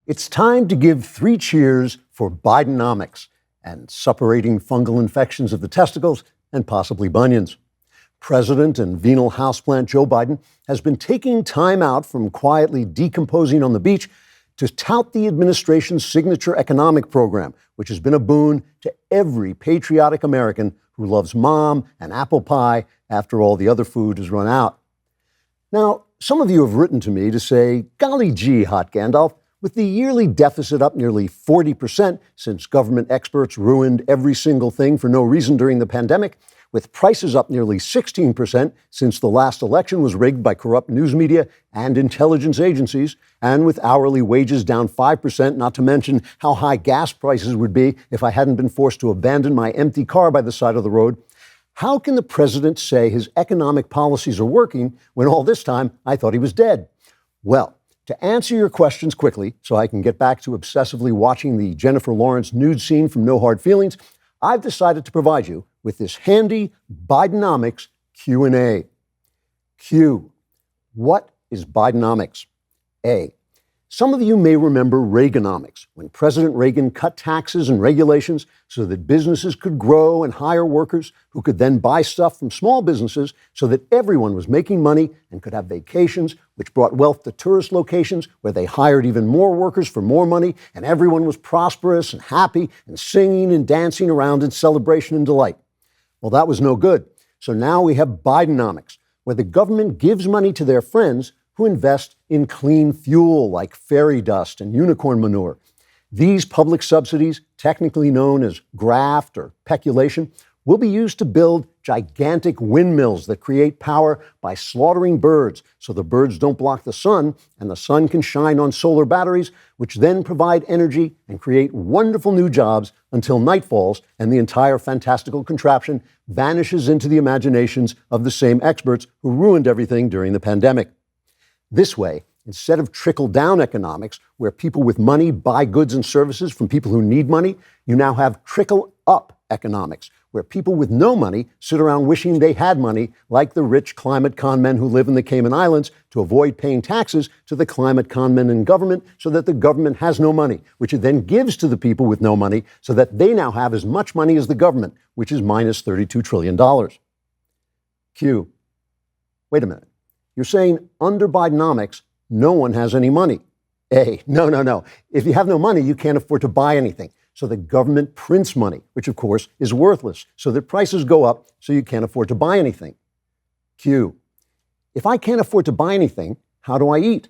It's time to give 3 cheers for Bidenomics and suppurating fungal infections of the testicles and possibly bunions. President and venal houseplant Joe Biden has been taking time out from quietly decomposing on the beach to tout the administration's signature economic program, which has been a boon to every patriotic American who loves mom and apple pie after all the other food has run out. Now, some of you have written to me to say, golly gee, Hot Gandalf, with the yearly deficit up nearly 40% since government experts ruined every single thing for no reason during the pandemic, with prices up nearly 16% since the last election was rigged by corrupt news media and intelligence agencies, and with hourly wages down 5%, not to mention how high gas prices would be if I hadn't been forced to abandon my empty car by the side of the road. How can the president say his economic policies are working when all this time I thought he was dead? Well, to answer your questions quickly, so I can get back to obsessively watching the Jennifer Lawrence nude scene from No Hard Feelings, I've decided to provide you with this handy Bidenomics Q&A. Q. What is Bidenomics? A. Some of you may remember Reaganomics, when President Reagan cut taxes and regulations so that businesses could grow and hire workers who could then buy stuff from small businesses so that everyone was making money and could have vacations, which brought wealth to tourist locations where they hired even more workers for more money, and everyone was prosperous and happy and singing and dancing around in celebration and delight. Well, that was no good. So now we have Bidenomics, where the government gives money to their friends who invest in clean fuel like fairy dust and unicorn manure. These public subsidies, technically known as graft or peculation, will be used to build gigantic windmills that create power by slaughtering birds so the birds don't block the sun and the sun can shine on solar batteries, which then provide energy and create wonderful new jobs until night falls and the entire fantastical contraption vanishes into the imaginations of the same experts who ruined everything during the pandemic. This way, instead of trickle-down economics, where people with money buy goods and services from people who need money, you now have trickle-up economics, where people with no money sit around wishing they had money, like the rich climate con men who live in the Cayman Islands, to avoid paying taxes to the climate con men in government so that the government has no money, which it then gives to the people with no money so that they now have as much money as the government, which is minus $32 trillion. Q. Wait a minute. You're saying under Bidenomics, no one has any money. A, no. If you have no money, you can't afford to buy anything. So the government prints money, which of course is worthless, so that prices go up, so you can't afford to buy anything. Q, if I can't afford to buy anything, how do I eat?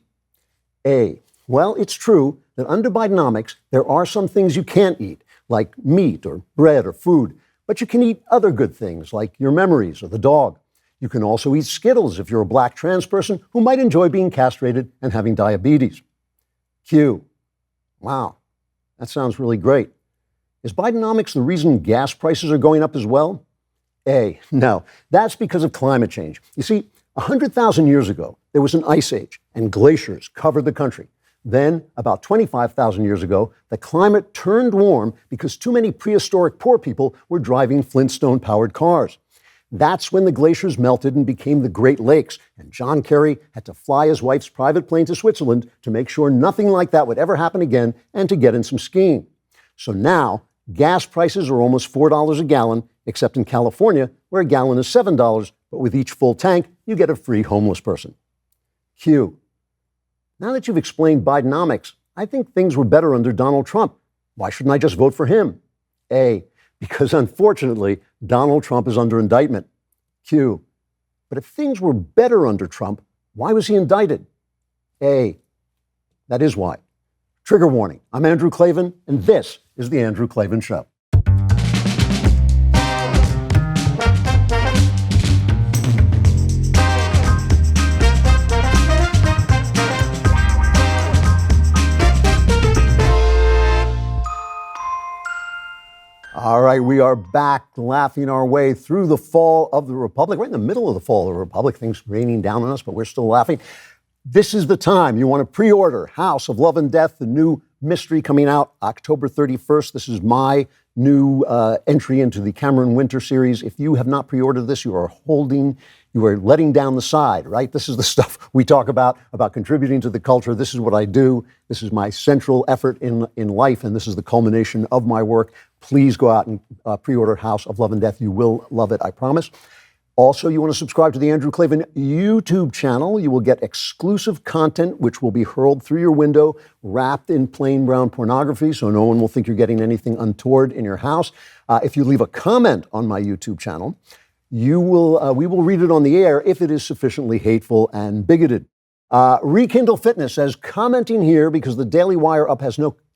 A, well, it's true that under Bidenomics, there are some things you can't eat, like meat or bread or food, but you can eat other good things like your memories or the dog. You can also eat Skittles if you're a black trans person who might enjoy being castrated and having diabetes. Q. Wow, that sounds really great. Is Bidenomics the reason gas prices are going up as well? A. No, that's because of climate change. You see, 100,000 years ago, there was an ice age and glaciers covered the country. Then, about 25,000 years ago, the climate turned warm because too many prehistoric poor people were driving Flintstone-powered cars. That's when the glaciers melted and became the Great Lakes, and John Kerry had to fly his wife's private plane to Switzerland to make sure nothing like that would ever happen again and to get in some skiing. So now, gas prices are almost $4 a gallon, except in California, where a gallon is $7, but with each full tank, you get a free homeless person. Q. Now that you've explained Bidenomics, I think things were better under Donald Trump. Why shouldn't I just vote for him? A. Because unfortunately, Donald Trump is under indictment. Q. But if things were better under Trump, why was he indicted? A. That is why. Trigger warning. I'm Andrew Klavan, and this is The Andrew Klavan Show. All right, we are back laughing our way through the fall of the Republic. Right in the middle of the fall of the Republic, things raining down on us, but we're still laughing. This is the time you want to pre-order House of Love and Death, the new mystery coming out October 31st. This is my new entry into the Cameron Winter series. If you have not pre-ordered this, you are holding You are letting down the side, right? This is the stuff we talk about contributing to the culture. This is what I do. This is my central effort in life, and this is the culmination of my work. Please go out and pre-order House of Love and Death. You will love it, I promise. Also, you want to subscribe to the Andrew Klavan YouTube channel. You will get exclusive content which will be hurled through your window, wrapped in plain brown pornography, so no one will think you're getting anything untoward in your house. If you leave a comment on my YouTube channel, we will read it on the air if it is sufficiently hateful and bigoted. Rekindle Fitness says, commenting here because the DailyWire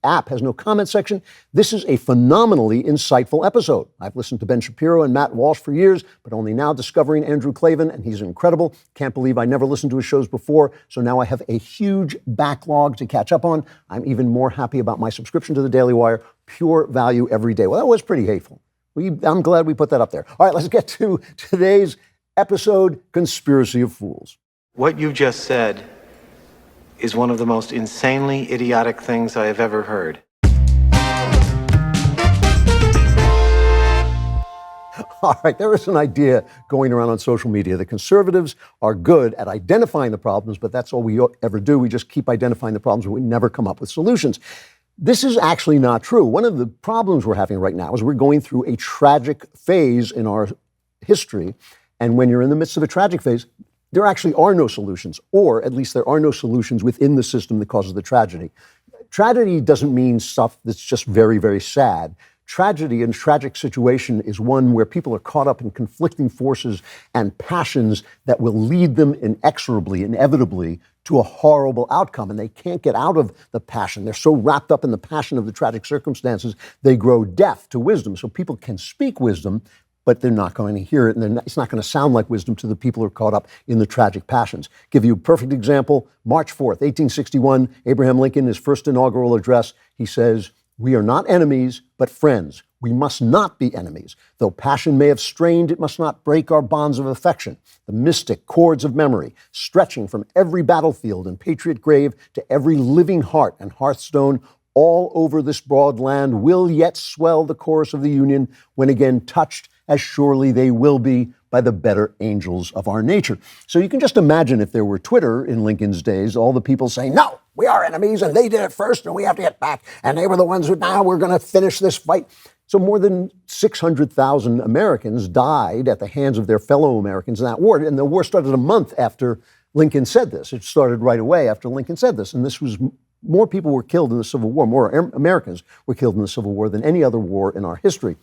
app has no comment section. This is a phenomenally insightful episode. I've listened to Ben Shapiro and Matt Walsh for years, but only now discovering Andrew Klavan, and he's incredible. Can't believe I never listened to his shows before, so now I have a huge backlog to catch up on. I'm even more happy about my subscription to the DailyWire. Pure value every day. Well, that was pretty hateful. I'm glad we put that up there. All right, let's get to today's episode, Conspiracy of Fools. What you just said is one of the most insanely idiotic things I have ever heard. All right, there is an idea going around on social media that conservatives are good at identifying the problems, but that's all we ever do. We just keep identifying the problems, but we never come up with solutions. This is actually not true. One of the problems we're having right now is we're going through a tragic phase in our history. And when you're in the midst of a tragic phase, there actually are no solutions, or at least there are no solutions within the system that causes the tragedy. Tragedy doesn't mean stuff that's just very, very sad. Tragedy and tragic situation is one where people are caught up in conflicting forces and passions that will lead them inexorably, inevitably, to a horrible outcome. And they can't get out of the passion. They're so wrapped up in the passion of the tragic circumstances, they grow deaf to wisdom. So people can speak wisdom, but they're not going to hear it, and it's not going to sound like wisdom to the people who are caught up in the tragic passions. Give you a perfect example. March 4th, 1861, Abraham Lincoln, his first inaugural address, he says, "We are not enemies, but friends. We must not be enemies. Though passion may have strained, it must not break our bonds of affection. The mystic cords of memory, stretching from every battlefield and patriot grave to every living heart and hearthstone, all over this broad land, will yet swell the chorus of the Union when again touched, as surely they will be by the better angels of our nature." So you can just imagine if there were Twitter in Lincoln's days, all the people saying, "No, we are enemies and they did it first and we have to get back. And they were the ones who now we're going to finish this fight." So more than 600,000 Americans died at the hands of their fellow Americans in that war. And the war started a month after Lincoln said this. It started right away after Lincoln said this. And this was more people were killed in the Civil War, more Americans were killed in the Civil War than any other war in our history.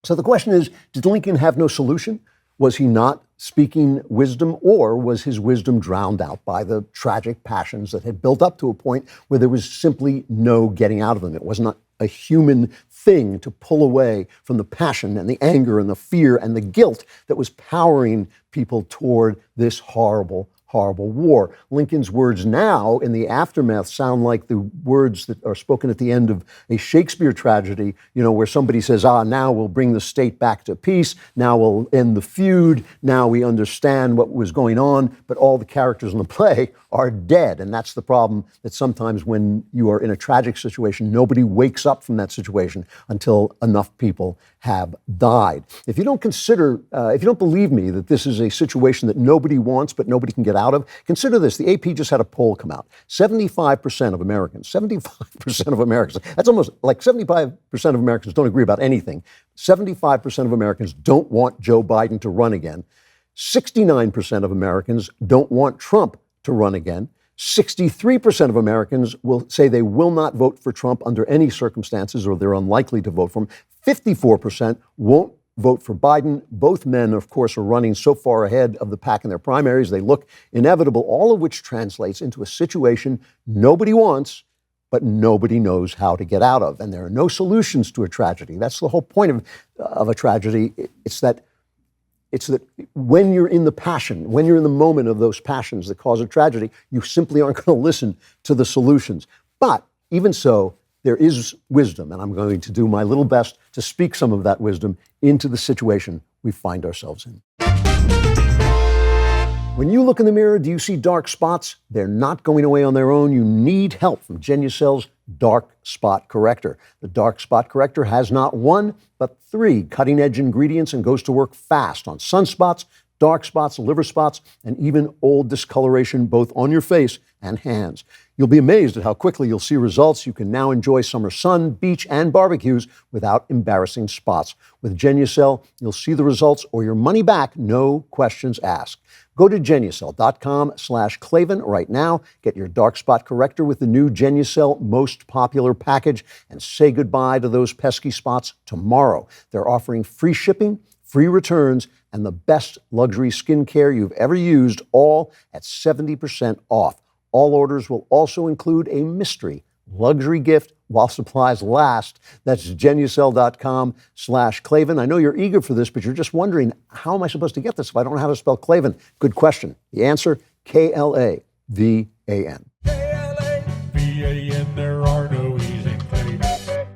So the question is, did Lincoln have no solution? Was he not speaking wisdom, or was his wisdom drowned out by the tragic passions that had built up to a point where there was simply no getting out of them? It was not a human thing to pull away from the passion and the anger and the fear and the guilt that was powering people toward this horrible war. Lincoln's words now, in the aftermath, sound like the words that are spoken at the end of a Shakespeare tragedy, where somebody says, now we'll bring the state back to peace, now we'll end the feud, now we understand what was going on, but all the characters in the play are dead. And that's the problem, that sometimes when you are in a tragic situation, nobody wakes up from that situation until enough people have died. If you don't believe me that this is a situation that nobody wants but nobody can get out of, consider this. The AP just had a poll come out. 75% of Americans, that's almost like 75% of Americans don't agree about anything. 75% of Americans don't want Joe Biden to run again. 69% of Americans don't want Trump to run again. 63% of Americans will say they will not vote for Trump under any circumstances, or they're unlikely to vote for him. 54% won't vote for Biden. Both men, of course, are running so far ahead of the pack in their primaries, they look inevitable, all of which translates into a situation nobody wants, but nobody knows how to get out of. And there are no solutions to a tragedy. That's the whole point of a tragedy. It's that when you're in the passion, when you're in the moment of those passions that cause a tragedy, you simply aren't going to listen to the solutions. But even so, there is wisdom, and I'm going to do my little best to speak some of that wisdom into the situation we find ourselves in. When you look in the mirror, do you see dark spots? They're not going away on their own. You need help from Genucel's Dark Spot Corrector. The Dark Spot Corrector has not one, but 3 cutting-edge ingredients and goes to work fast on sunspots, dark spots, liver spots, and even old discoloration both on your face and hands. You'll be amazed at how quickly you'll see results. You can now enjoy summer sun, beach, and barbecues without embarrassing spots. With Genucel, you'll see the results or your money back, no questions asked. Go to Genucel.com/Klavan right now. Get your dark spot corrector with the new Genucel Most Popular package and say goodbye to those pesky spots tomorrow. They're offering free shipping, free returns, and the best luxury skincare you've ever used, all at 70% off. All orders will also include a mystery luxury gift while supplies last. That's Genucel.com/Klavan. I know you're eager for this, but you're just wondering, how am I supposed to get this if I don't know how to spell Klavan? Good question. The answer, Klavan. Klavan, there are no E's in Klavan.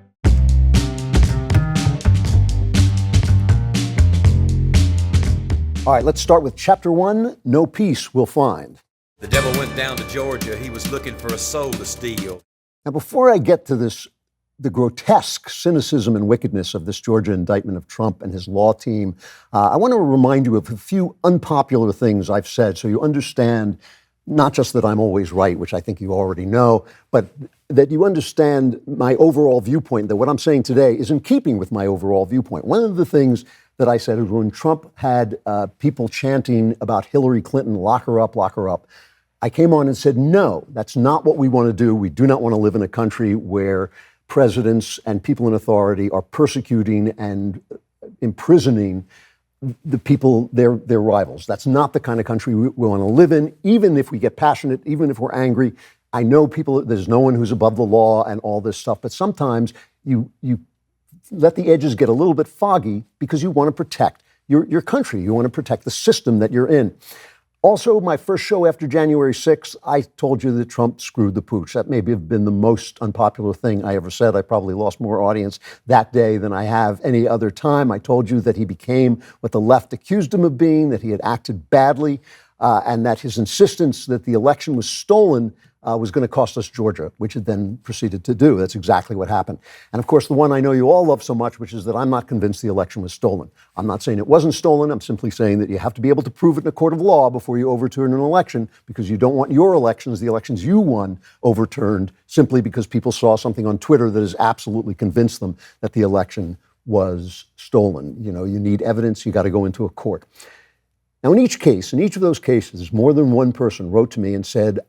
All right, let's start with Chapter 1, No Peace We'll Find. The devil went down to Georgia. He was looking for a soul to steal. Now, before I get to this, the grotesque cynicism and wickedness of this Georgia indictment of Trump and his law team, I want to remind you of a few unpopular things I've said so you understand not just that I'm always right, which I think you already know, but that you understand my overall viewpoint, that what I'm saying today is in keeping with my overall viewpoint. One of the things that I said is when Trump had people chanting about Hillary Clinton, lock her up, I came on and said, no, that's not what we want to do. We do not want to live in a country where presidents and people in authority are persecuting and imprisoning the people, their rivals. That's not the kind of country we want to live in, even if we get passionate, even if we're angry. I know there's no one who's above the law and all this stuff, but sometimes you let the edges get a little bit foggy because you want to protect your country. You want to protect the system that you're in. Also, my first show after January 6th, I told you that Trump screwed the pooch. That may have been the most unpopular thing I ever said. I probably lost more audience that day than I have any other time. I told you that he became what the left accused him of being, that he had acted badly, and that his insistence that the election was stolen was going to cost us Georgia, which it then proceeded to do. That's exactly what happened. And of course, the one I know you all love so much, which is that I'm not convinced the election was stolen. I'm not saying it wasn't stolen. I'm simply saying that you have to be able to prove it in a court of law before you overturn an election, because you don't want your elections, the elections you won, overturned simply because people saw something on Twitter that has absolutely convinced them that the election was stolen. You know, you need evidence. You got to go into a court. Now, in each of those cases, more than one person wrote to me and said,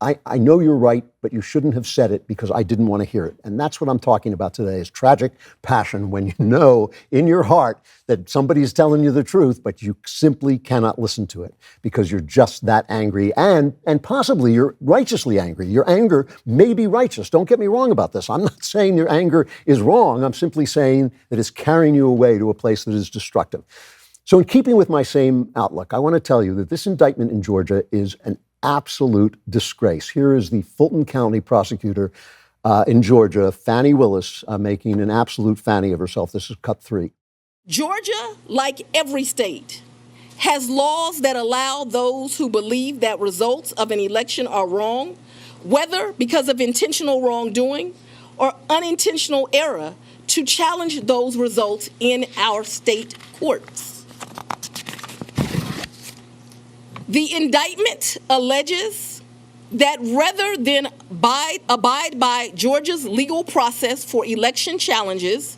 I know you're right, but you shouldn't have said it because I didn't want to hear it. And that's what I'm talking about today, is tragic passion, when you know in your heart that somebody is telling you the truth, but you simply cannot listen to it because you're just that angry, and possibly you're righteously angry. Your anger may be righteous. Don't get me wrong about this. I'm not saying your anger is wrong. I'm simply saying that it's carrying you away to a place that is destructive. So in keeping with my same outlook, I want to tell you that this indictment in Georgia is an absolute disgrace. Here is the Fulton County prosecutor in Georgia, Fannie Willis, making an absolute fanny of herself. This is cut 3. Georgia, like every state, has laws that allow those who believe that results of an election are wrong, whether because of intentional wrongdoing or unintentional error, to challenge those results in our state courts. The indictment alleges that rather than abide by Georgia's legal process for election challenges,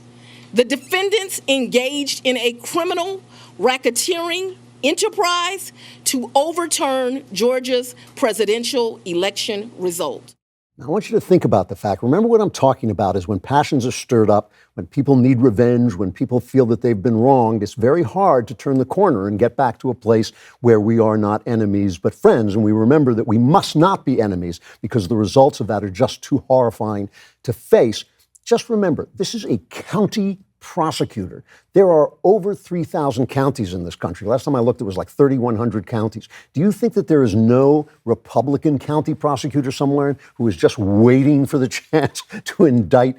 the defendants engaged in a criminal racketeering enterprise to overturn Georgia's presidential election result. Now, I want you to think about the fact. Remember, what I'm talking about is when passions are stirred up, when people need revenge, when people feel that they've been wronged, it's very hard to turn the corner and get back to a place where we are not enemies but friends. And we remember that we must not be enemies because the results of that are just too horrifying to face. Just remember, this is a county prosecutor. There are over 3,000 counties in this country. Last time I looked, it was like 3,100 counties. Do you think that there is no Republican county prosecutor somewhere who is just waiting for the chance to indict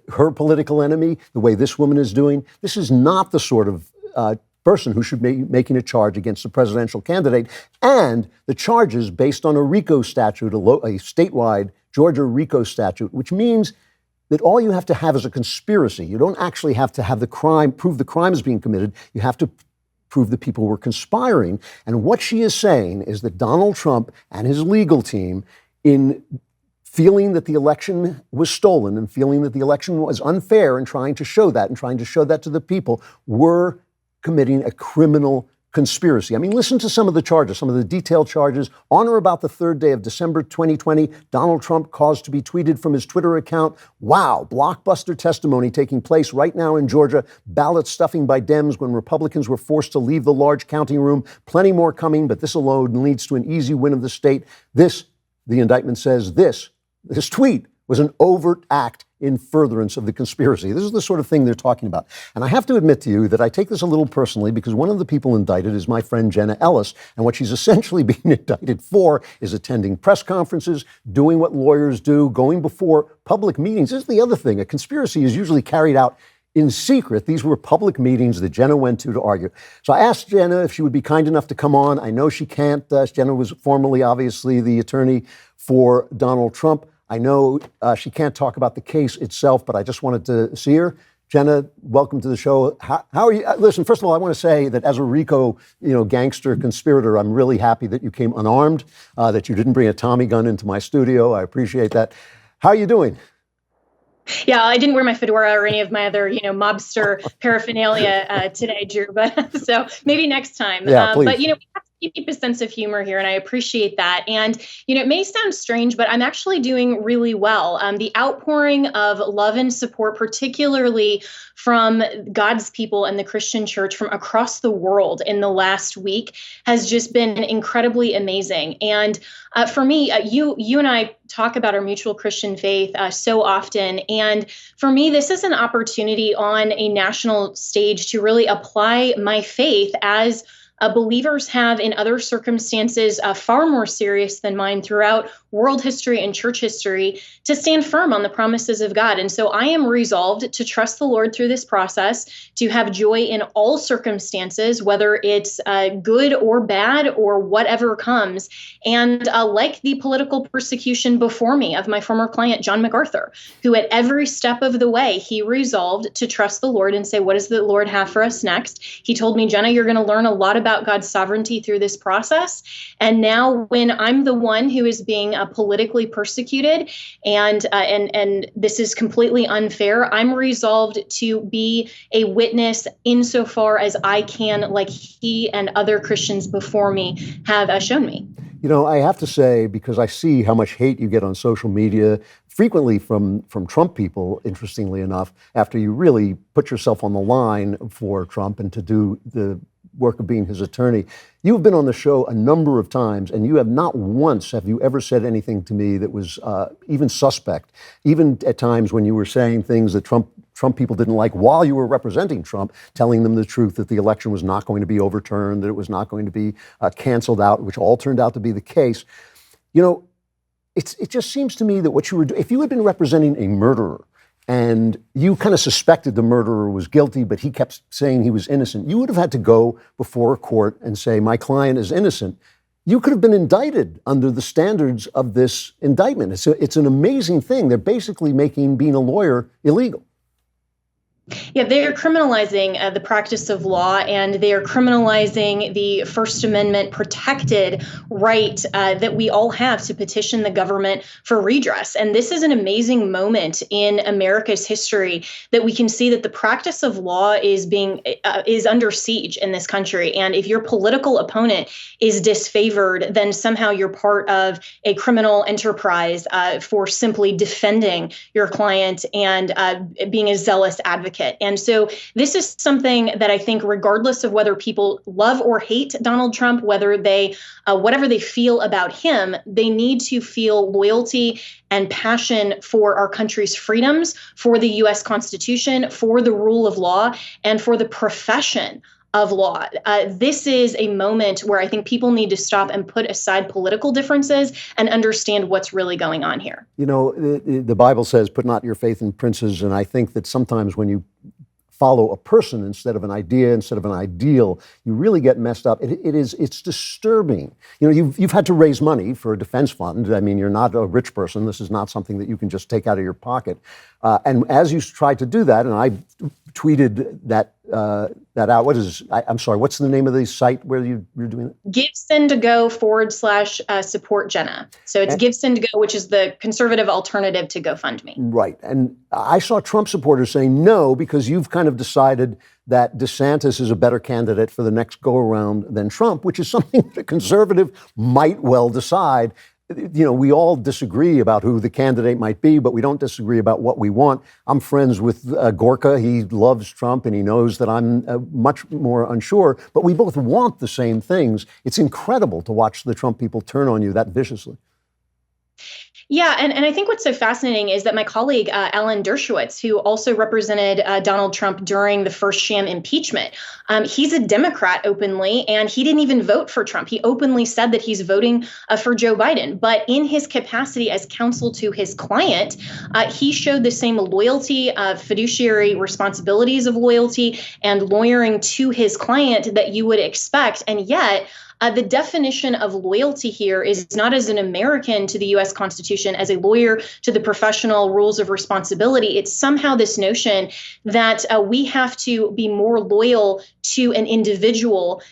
her political enemy the way this woman is doing? This is not the sort of person who should be making a charge against the presidential candidate. And the charges based on a RICO statute, a statewide Georgia RICO statute, which means that all you have to have is a conspiracy. You don't actually have to have the crime, prove the crime is being committed. You have to prove that people were conspiring. And what she is saying is that Donald Trump and his legal team, in feeling that the election was stolen and feeling that the election was unfair and trying to show that to the people, were committing a criminal conspiracy. I mean, listen to some of the charges, some of the detailed charges. On or about the third day of December 2020, Donald Trump caused to be tweeted from his Twitter account, "Wow, blockbuster testimony taking place right now in Georgia. Ballot stuffing by Dems when Republicans were forced to leave the large counting room. Plenty more coming, but this alone leads to an easy win of the state." This, the indictment says, this tweet was an overt act in furtherance of the conspiracy. This is the sort of thing they're talking about. And I have to admit to you that I take this a little personally because one of the people indicted is my friend Jenna Ellis. And what she's essentially being indicted for is attending press conferences, doing what lawyers do, going before public meetings. This is the other thing. A conspiracy is usually carried out in secret. These were public meetings that Jenna went to argue. So I asked Jenna if she would be kind enough to come on. I know she can't. Jenna was formerly, obviously, the attorney for Donald Trump. I know she can't talk about the case itself, but I just wanted to see her. Jenna, welcome to the show. How are you? Listen, first of all, I want to say that as a RICO, gangster conspirator, I'm really happy that you came unarmed, that you didn't bring a Tommy gun into my studio. I appreciate that. How are you doing? Yeah, I didn't wear my fedora or any of my other, mobster paraphernalia today, Drew. But so maybe next time. Yeah, please. But we have to keep a sense of humor here, and I appreciate that. And it may sound strange, but I'm actually doing really well. The outpouring of love and support, particularly from God's people and the Christian church from across the world in the last week, has just been incredibly amazing. And for me, you and I talk about our mutual Christian faith so often. And for me, this is an opportunity on a national stage to really apply my faith as believers have in other circumstances far more serious than mine throughout world history and church history, to stand firm on the promises of God. And so I am resolved to trust the Lord through this process, to have joy in all circumstances, whether it's good or bad or whatever comes. And like the political persecution before me of my former client, John MacArthur, who at every step of the way, he resolved to trust the Lord and say, what does the Lord have for us next? He told me, Jenna, you're going to learn a lot about God's sovereignty through this process. And now when I'm the one who is being politically persecuted and this is completely unfair, I'm resolved to be a witness insofar as I can, like he and other Christians before me have shown me. I have to say, because I see how much hate you get on social media, frequently from Trump people, interestingly enough, after you really put yourself on the line for Trump and to do the work of being his attorney. You've been on the show a number of times, and you have not once have you ever said anything to me that was even suspect, even at times when you were saying things that Trump people didn't like while you were representing Trump, telling them the truth that the election was not going to be overturned, that it was not going to be canceled out, which all turned out to be the case. It just seems to me that what you were doing, if you had been representing a murderer, and you kind of suspected the murderer was guilty, but he kept saying he was innocent, you would have had to go before a court and say, my client is innocent. You could have been indicted under the standards of this indictment. It's an amazing thing. They're basically making being a lawyer illegal. Yeah, they are criminalizing the practice of law, and they are criminalizing the First Amendment protected right that we all have to petition the government for redress. And this is an amazing moment in America's history that we can see that the practice of law is under siege in this country. And if your political opponent is disfavored, then somehow you're part of a criminal enterprise for simply defending your client and being a zealous advocate. And so this is something that I think, regardless of whether people love or hate Donald Trump, whether they, whatever they feel about him, they need to feel loyalty and passion for our country's freedoms, for the U.S. Constitution, for the rule of law, and for the profession of law. This is a moment where I think people need to stop and put aside political differences and understand what's really going on here. The Bible says, put not your faith in princes. And I think that sometimes when you follow a person instead of an idea, instead of an ideal, you really get messed up. It's disturbing. You've had to raise money for a defense fund. I mean, you're not a rich person. This is not something that you can just take out of your pocket. And as you try to do that, and I tweeted that out. What is? I'm sorry. What's the name of the site where you're doing it? GiveSendToGo/support Jenna. So it's GiveSendToGo, which is the conservative alternative to GoFundMe. Right. And I saw Trump supporters saying no because you've kind of decided that DeSantis is a better candidate for the next go around than Trump, which is something that a conservative might well decide. You know, we all disagree about who the candidate might be, but we don't disagree about what we want. I'm friends with Gorka. He loves Trump, and he knows that I'm much more unsure, but we both want the same things. It's incredible to watch the Trump people turn on you that viciously. Yeah, and I think what's so fascinating is that my colleague, Alan Dershowitz, who also represented Donald Trump during the first sham impeachment, he's a Democrat openly, and he didn't even vote for Trump. He openly said that he's voting for Joe Biden. But in his capacity as counsel to his client, he showed the same loyalty, fiduciary responsibilities of loyalty, and lawyering to his client that you would expect. And yet, the definition of loyalty here is not as an American to the U.S. Constitution, as a lawyer to the professional rules of responsibility. It's somehow this notion that we have to be more loyal to an individual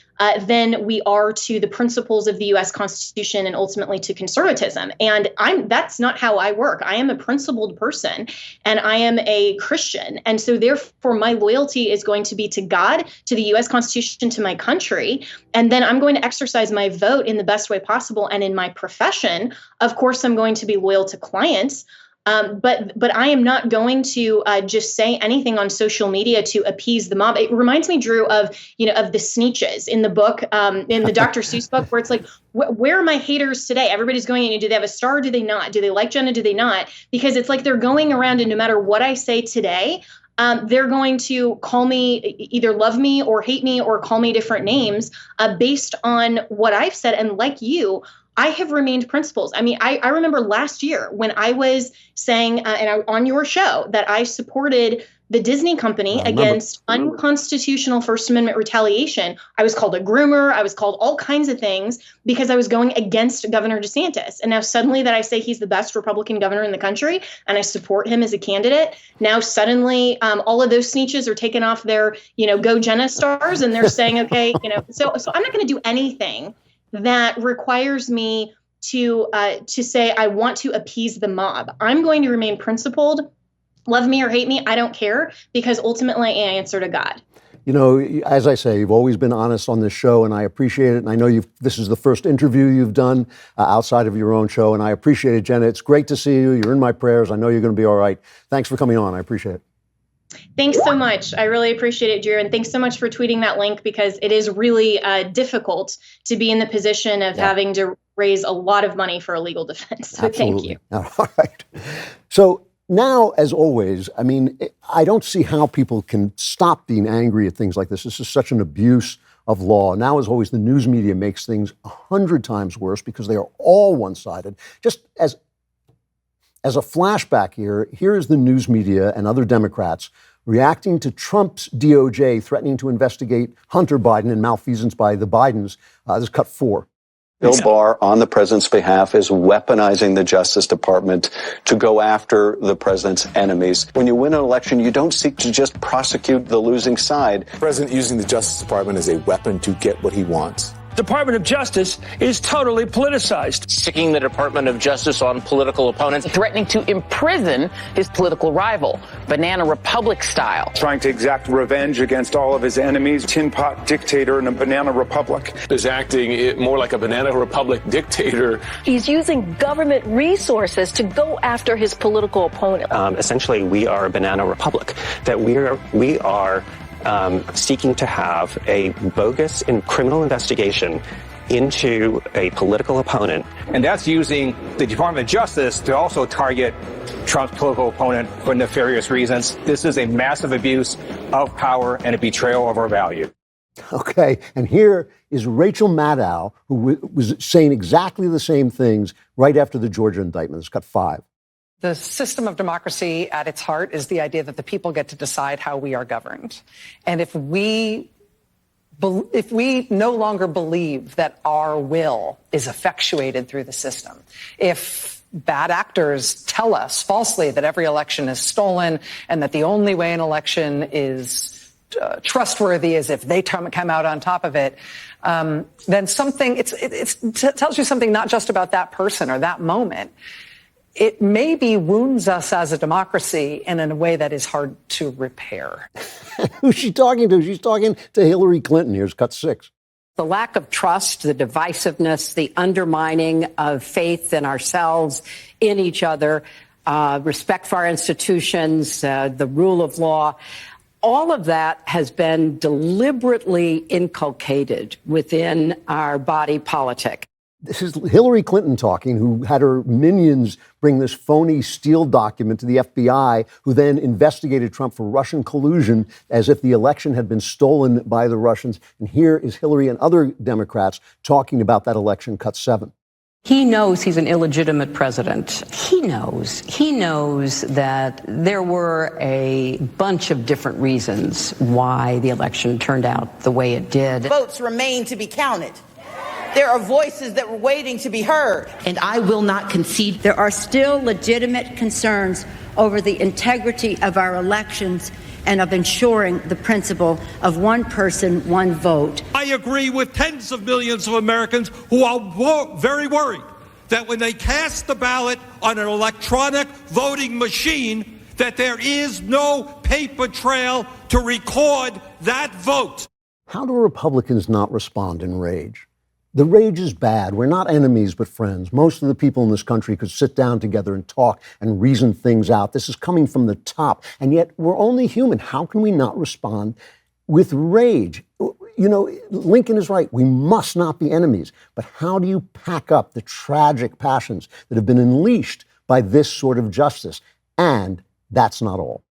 than we are to the principles of the U.S. Constitution and ultimately to conservatism. And that's not how I work. I am a principled person, and I am a Christian. And so therefore, my loyalty is going to be to God, to the U.S. Constitution, to my country. And then I'm going to exercise my vote in the best way possible. And in my profession, of course, I'm going to be loyal to clients. But I am not going to just say anything on social media to appease the mob. It reminds me, Drew, of the Sneetches in the book, in the Dr. Seuss book, where it's like, where are my haters today? Everybody's going in. Do they have a star? Do they not? Do they like Jenna? Do they not? Because it's like they're going around, and no matter what I say today, they're going to call me, either love me or hate me or call me different names based on what I've said. And like you, I have remained principles. I mean, I remember last year when I was saying on your show that I supported the Disney company against unconstitutional First Amendment retaliation. I was called a groomer. I was called all kinds of things because I was going against Governor DeSantis. And now suddenly that I say he's the best Republican governor in the country and I support him as a candidate, now suddenly all of those Sneetches are taking off their, Go Jenna stars, and they're saying, okay, so I'm not going to do anything that requires me to say I want to appease the mob. I'm going to remain principled. Love me or hate me, I don't care, because ultimately I answer to God. As I say, you've always been honest on this show, and I appreciate it. And I know this is the first interview you've done outside of your own show, and I appreciate it, Jenna. It's great to see you. You're in my prayers. I know you're going to be all right. Thanks for coming on. I appreciate it. Thanks so much. I really appreciate it, Drew. And thanks so much for tweeting that link, because it is really difficult to be in the position of having to raise a lot of money for a legal defense. So Absolutely. Thank you. All right. So now, as always, I mean, I don't see how people can stop being angry at things like this. This is such an abuse of law. Now, as always, the news media makes things 100 times worse because they are all one-sided. Just as a flashback here is the news media and other Democrats reacting to Trump's DOJ threatening to investigate Hunter Biden and malfeasance by the Bidens. This is cut 4. Bill Barr, on the president's behalf, is weaponizing the Justice Department to go after the president's enemies. When you win an election, you don't seek to just prosecute the losing side. The president using the Justice Department as a weapon to get what he wants. Department of Justice is totally politicized. Sticking the Department of Justice on political opponents. Threatening to imprison his political rival, Banana Republic style. Trying to exact revenge against all of his enemies. Tin pot dictator in a banana republic. Is acting more like a banana republic dictator. He's using government resources to go after his political opponent. Essentially, we are a banana republic. That we are seeking to have a bogus and criminal investigation into a political opponent. And that's using the Department of Justice to also target Trump's political opponent for nefarious reasons. This is a massive abuse of power and a betrayal of our value. Okay, and here is Rachel Maddow, who was saying exactly the same things right after the Georgia indictment. It's cut 5. The system of democracy at its heart is the idea that the people get to decide how we are governed. And if we no longer believe that our will is effectuated through the system, if bad actors tell us falsely that every election is stolen and that the only way an election is trustworthy is if they come out on top of it, then something, it tells you something not just about that person or that moment. It maybe wounds us as a democracy and in a way that is hard to repair. Who's she talking to? She's talking to Hillary Clinton. Here's cut 6. The lack of trust, the divisiveness, the undermining of faith in ourselves, in each other, respect for our institutions, the rule of law, all of that has been deliberately inculcated within our body politic. This is Hillary Clinton talking, who had her minions bring this phony Steele document to the FBI, who then investigated Trump for Russian collusion as if the election had been stolen by the Russians. And here is Hillary and other Democrats talking about that election, cut 7. He knows he's an illegitimate president. He knows that there were a bunch of different reasons why the election turned out the way it did. Votes remain to be counted. There are voices that were waiting to be heard. And I will not concede. There are still legitimate concerns over the integrity of our elections and of ensuring the principle of one person, one vote. I agree with tens of millions of Americans who are very worried that when they cast the ballot on an electronic voting machine, that there is no paper trail to record that vote. How do Republicans not respond in rage? The rage is bad. We're not enemies, but friends. Most of the people in this country could sit down together and talk and reason things out. This is coming from the top. And yet we're only human. How can we not respond with rage? You know, Lincoln is right. We must not be enemies. But how do you pack up the tragic passions that have been unleashed by this sort of justice? And that's not all.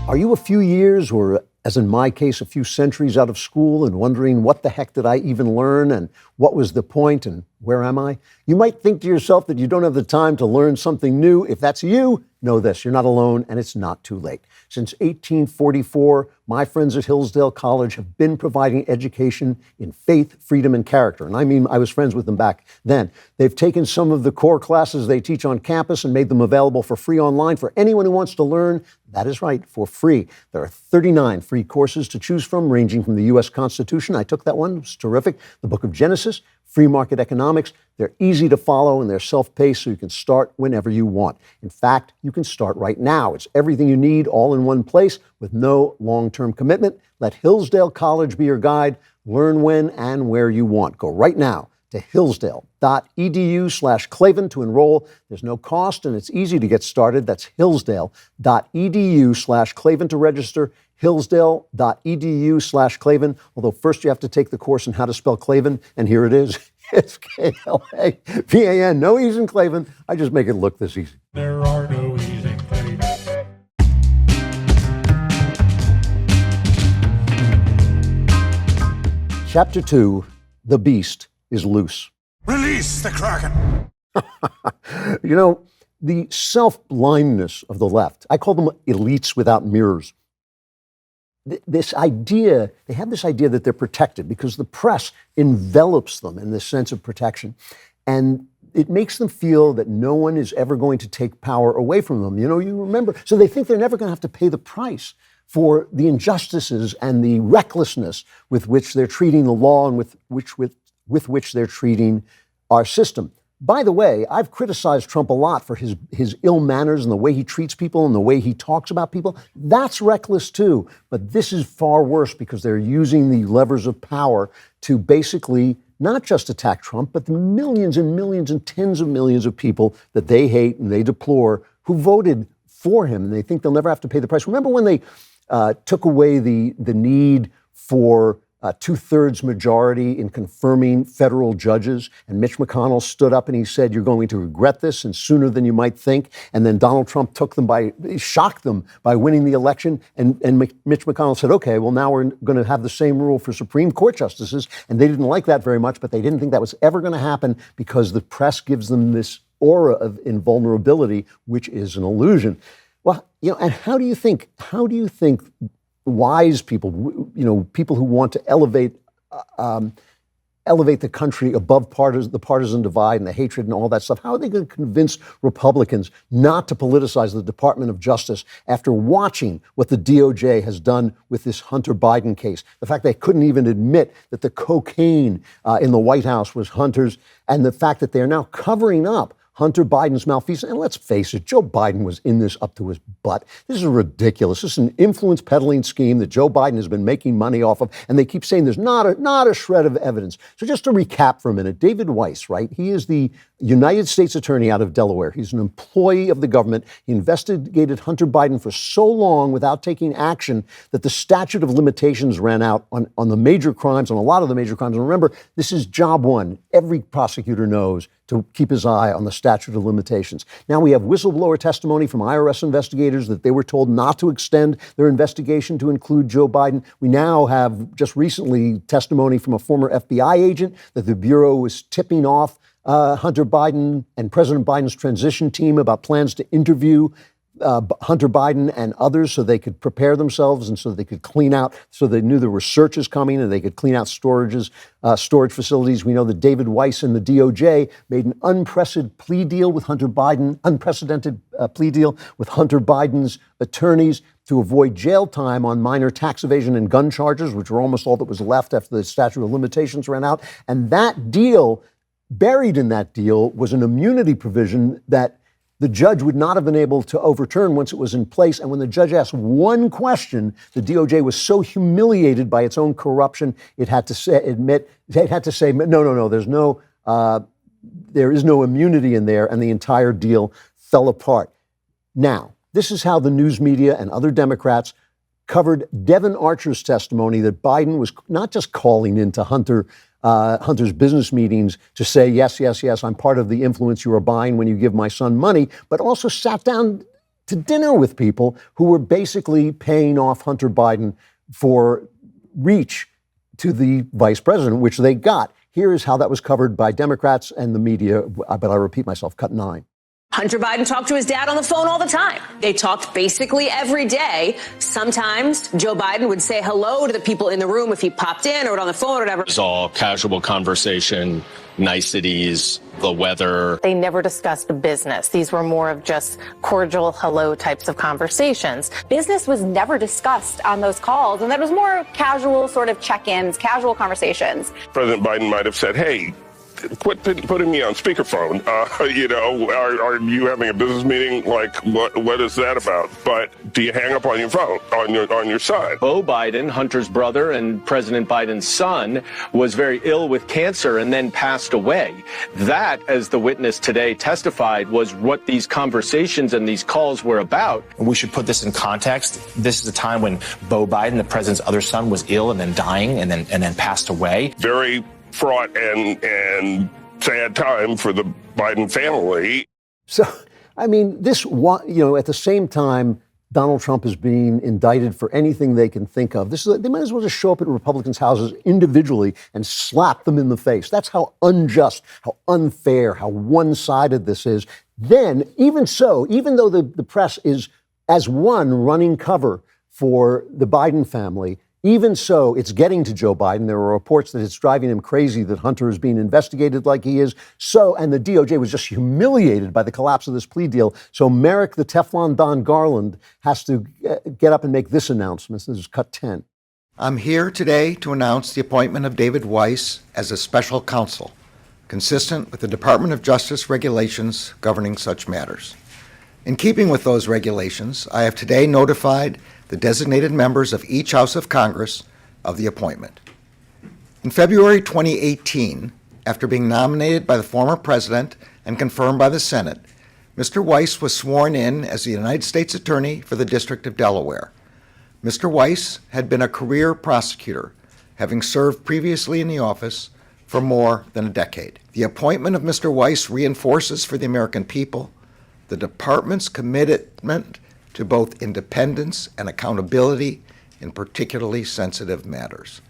Are you a few years, or as in my case, a few centuries out of school and wondering what the heck did I even learn and what was the point and where am I? You might think to yourself that you don't have the time to learn something new. If that's you, know this, you're not alone and it's not too late. Since 1844, my friends at Hillsdale College have been providing education in faith, freedom, and character. And I mean, I was friends with them back then. They've taken some of the core classes they teach on campus and made them available for free online for anyone who wants to learn. That is right, for free. There are 39 free courses to choose from, ranging from the U.S. Constitution. I took that one. It was terrific. The Book of Genesis, free market economics. They're easy to follow and they're self-paced, so you can start whenever you want. In fact, you can start right now. It's everything you need all in one place with no long-term commitment. Let Hillsdale College be your guide. Learn when and where you want. Go right now to hillsdale.edu/Klavan to enroll. There's no cost and it's easy to get started. That's hillsdale.edu/Klavan to register. Hillsdale.edu/Klavan. Although first you have to take the course on how to spell Klavan, and here it is. It's Klavan. No E's in Klavan. I just make it look this easy. There are no E's in Klavan. Chapter 2, The Beast is Loose. Release the Kraken. You know, the self-blindness of the left, I call them elites without mirrors. This idea, they have this idea that they're protected because the press envelops them in this sense of protection. And it makes them feel that no one is ever going to take power away from them. You know, you remember. So they think they're never going to have to pay the price for the injustices and the recklessness with which they're treating the law and with which they're treating our system. By the way, I've criticized Trump a lot for his ill manners and the way he treats people and the way he talks about people. That's reckless too. But this is far worse because they're using the levers of power to basically not just attack Trump, but the millions and millions and tens of millions of people that they hate and they deplore who voted for him. And they think they'll never have to pay the price. Remember when they took away the need for two-thirds majority in confirming federal judges, and Mitch McConnell stood up and he said, you're going to regret this and sooner than you might think. And then Donald Trump shocked them by winning the election. And Mitch McConnell said, okay, well, now we're going to have the same rule for Supreme Court justices. And they didn't like that very much, but they didn't think that was ever going to happen because the press gives them this aura of invulnerability, which is an illusion. Well, you know, and how do you think wise people, you know, people who want to elevate elevate the country above the partisan divide and the hatred and all that stuff? How are they going to convince Republicans not to politicize the Department of Justice after watching what the DOJ has done with this Hunter Biden case? The fact they couldn't even admit that the cocaine in the White House was Hunter's, and the fact that they're now covering up Hunter Biden's malfeasance. And let's face it, Joe Biden was in this up to his butt. This is ridiculous. This is an influence peddling scheme that Joe Biden has been making money off of. And they keep saying there's not a shred of evidence. So just to recap for a minute, David Weiss, right? He is the United States Attorney out of Delaware. He's an employee of the government. He investigated Hunter Biden for so long without taking action that the statute of limitations ran out on the major crimes, on a lot of the major crimes. And remember, this is job one. Every prosecutor knows to keep his eye on the statute of limitations. Now we have whistleblower testimony from IRS investigators that they were told not to extend their investigation to include Joe Biden. We now have just recently testimony from a former FBI agent that the Bureau was tipping off Hunter Biden and President Biden's transition team about plans to interview Hunter Biden and others so they could prepare themselves and so they could clean out, so they knew there were searches coming and they could clean out storage facilities. We know that David Weiss and the DOJ made an unprecedented plea deal with Hunter Biden's attorneys to avoid jail time on minor tax evasion and gun charges, which were almost all that was left after the statute of limitations ran out. And that deal, buried in that deal, was an immunity provision that the judge would not have been able to overturn once it was in place. And when the judge asked one question, the DOJ was so humiliated by its own corruption, it had to say, no, there is no immunity in there, and the entire deal fell apart. Now, this is how the news media and other Democrats covered Devin Archer's testimony that Biden was not just calling into Hunter's business meetings to say, yes, I'm part of the influence you are buying when you give my son money, but also sat down to dinner with people who were basically paying off Hunter Biden for reach to the vice president, which they got. Here is how that was covered by Democrats and the media, but I repeat myself, cut 9. Hunter Biden talked to his dad on the phone all the time. They talked basically every day. Sometimes Joe Biden would say hello to the people in the room if he popped in or on the phone or whatever. It was all casual conversation, niceties, the weather. They never discussed business. These were more of just cordial hello types of conversations. Business was never discussed on those calls, and that was more casual sort of check-ins, casual conversations. President Biden might have said, hey, quit putting me on speakerphone. Are you having a business meeting? Like, what is that about? But do you hang up on your phone, on your side? Beau Biden, Hunter's brother and President Biden's son, was very ill with cancer and then passed away. That, as the witness today testified, was what these conversations and these calls were about. We should put this in context. This is a time when Beau Biden, the president's other son, was ill and then dying and then passed away. Very fraught and sad time for the Biden family. So, I mean, at the same time, Donald Trump is being indicted for anything they can think of. They might as well just show up at Republicans' houses individually and slap them in the face. That's how unjust, how unfair, how one-sided this is. Then, even though the press is, as one, running cover for the Biden family, even so, it's getting to Joe Biden. There are reports that it's driving him crazy that Hunter is being investigated like he is. And the DOJ was just humiliated by the collapse of this plea deal. So Merrick, the Teflon Don Garland, has to get up and make this announcement. This is cut 10. I'm here today to announce the appointment of David Weiss as a special counsel, consistent with the Department of Justice regulations governing such matters. In keeping with those regulations, I have today notified the designated members of each House of Congress of the appointment. In February 2018, after being nominated by the former president and confirmed by the Senate, Mr. Weiss was sworn in as the United States Attorney for the District of Delaware. Mr. Weiss had been a career prosecutor, having served previously in the office for more than a decade. The appointment of Mr. Weiss reinforces for the American people the department's commitment to both independence and accountability in particularly sensitive matters.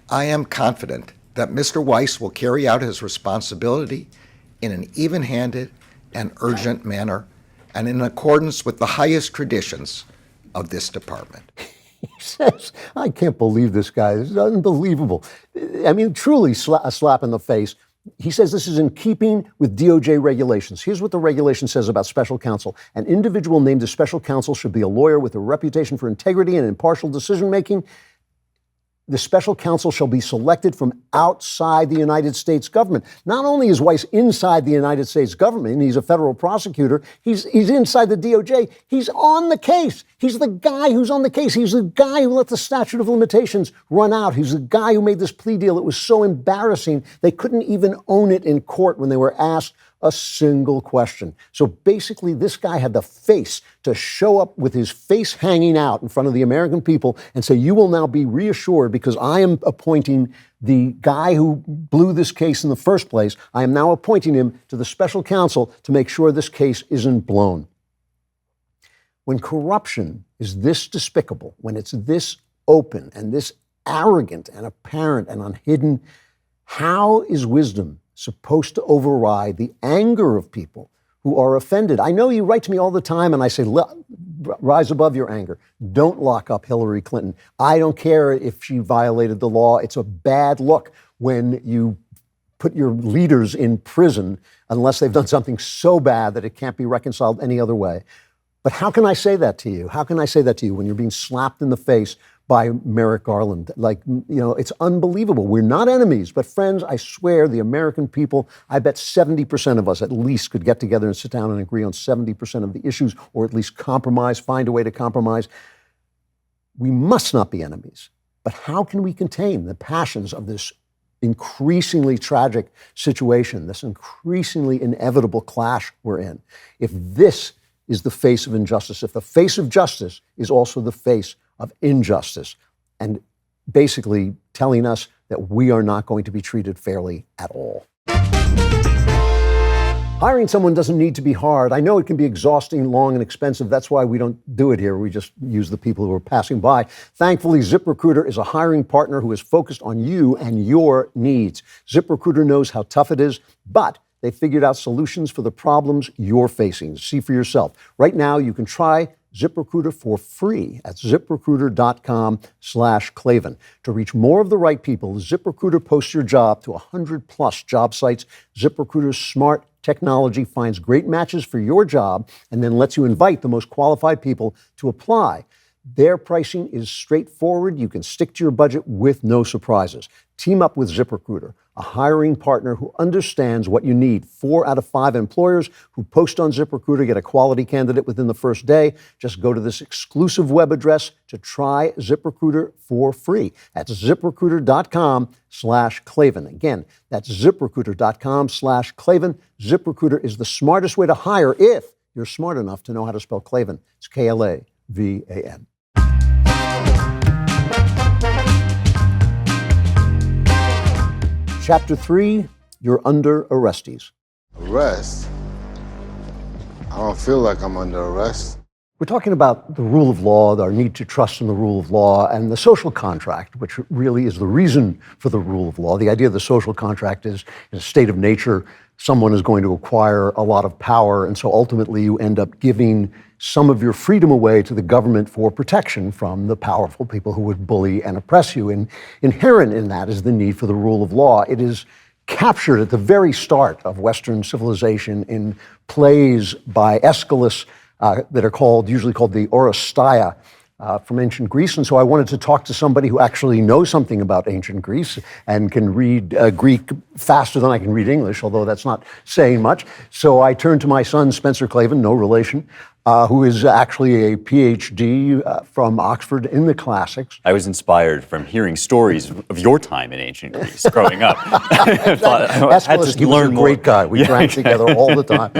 I am confident that Mr. Weiss will carry out his responsibility in an even-handed and urgent manner and in accordance with the highest traditions of this department. He says, I can't believe this guy. This is unbelievable. I mean, truly a slap in the face. He says this is in keeping with DOJ regulations. Here's what the regulation says about special counsel. An individual named as special counsel should be a lawyer with a reputation for integrity and impartial decision-making. The special counsel shall be selected from outside the United States government. Not only is Weiss inside the United States government, he's a federal prosecutor, he's inside the DOJ, he's on the case. He's the guy who's on the case. He's the guy who let the statute of limitations run out. He's the guy who made this plea deal. It was so embarrassing, they couldn't even own it in court when they were asked a single question. So basically, this guy had the face to show up with his face hanging out in front of the American people and say, you will now be reassured because I am appointing the guy who blew this case in the first place. I am now appointing him to the special counsel to make sure this case isn't blown. When corruption is this despicable, when it's this open and this arrogant and apparent and unhidden, how is wisdom supposed to override the anger of people who are offended? I know you write to me all the time and I say, rise above your anger. Don't lock up Hillary Clinton. I don't care if she violated the law. It's a bad look when you put your leaders in prison unless they've done something so bad that it can't be reconciled any other way. But how can I say that to you? How can I say that to you when you're being slapped in the face by Merrick Garland? Like, you know, it's unbelievable. We're not enemies, but friends, I swear the American people, I bet 70% of us at least could get together and sit down and agree on 70% of the issues, or at least compromise, find a way to compromise. We must not be enemies. But how can we contain the passions of this increasingly tragic situation, this increasingly inevitable clash we're in, if this is the face of injustice, if the face of justice is also the face of injustice, and basically telling us that we are not going to be treated fairly at all. Hiring someone doesn't need to be hard. I know it can be exhausting, long, and expensive. That's why we don't do it here. We just use the people who are passing by. Thankfully, ZipRecruiter is a hiring partner who is focused on you and your needs. ZipRecruiter knows how tough it is, but they figured out solutions for the problems you're facing. See for yourself. Right now, you can try ZipRecruiter for free at ZipRecruiter.com/Klavan. To reach more of the right people, ZipRecruiter posts your job to 100+ job sites. ZipRecruiter's smart technology finds great matches for your job and then lets you invite the most qualified people to apply. Their pricing is straightforward. You can stick to your budget with no surprises. Team up with ZipRecruiter, a hiring partner who understands what you need. 4 out of 5 employers who post on ZipRecruiter get a quality candidate within the first day. Just go to this exclusive web address to try ZipRecruiter for free. That's ZipRecruiter.com/Klavan. Again, that's ZipRecruiter.com/Klavan. ZipRecruiter is the smartest way to hire if you're smart enough to know how to spell Klavan. It's Klavan. Chapter 3, you're under Orestes. Arrest? I don't feel like I'm under arrest. We're talking about the rule of law, our need to trust in the rule of law, and the social contract, which really is the reason for the rule of law. The idea of the social contract is, in a state of nature, someone is going to acquire a lot of power, and so ultimately you end up giving some of your freedom away to the government for protection from the powerful people who would bully and oppress you. And inherent in that is the need for the rule of law. It is captured at the very start of Western civilization in plays by Aeschylus that are usually called the Orestes from ancient Greece. And so I wanted to talk to somebody who actually knows something about ancient Greece and can read Greek faster than I can read English, although that's not saying much. So I turned to my son, Spencer Klavan, no relation, who is actually a PhD from Oxford in the classics. I was inspired from hearing stories of your time in ancient Greece growing up. Aeschylus, he was a great guy. We drank together all the time.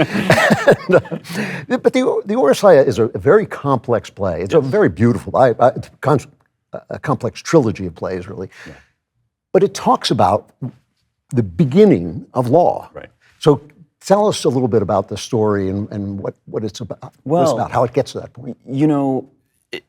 But the Orestes is a very complex play. It's a very beautiful, a complex trilogy of plays, really. Yeah. But it talks about the beginning of law. Right. So tell us a little bit about the story and what it's about. Well, how it gets to that point. You know,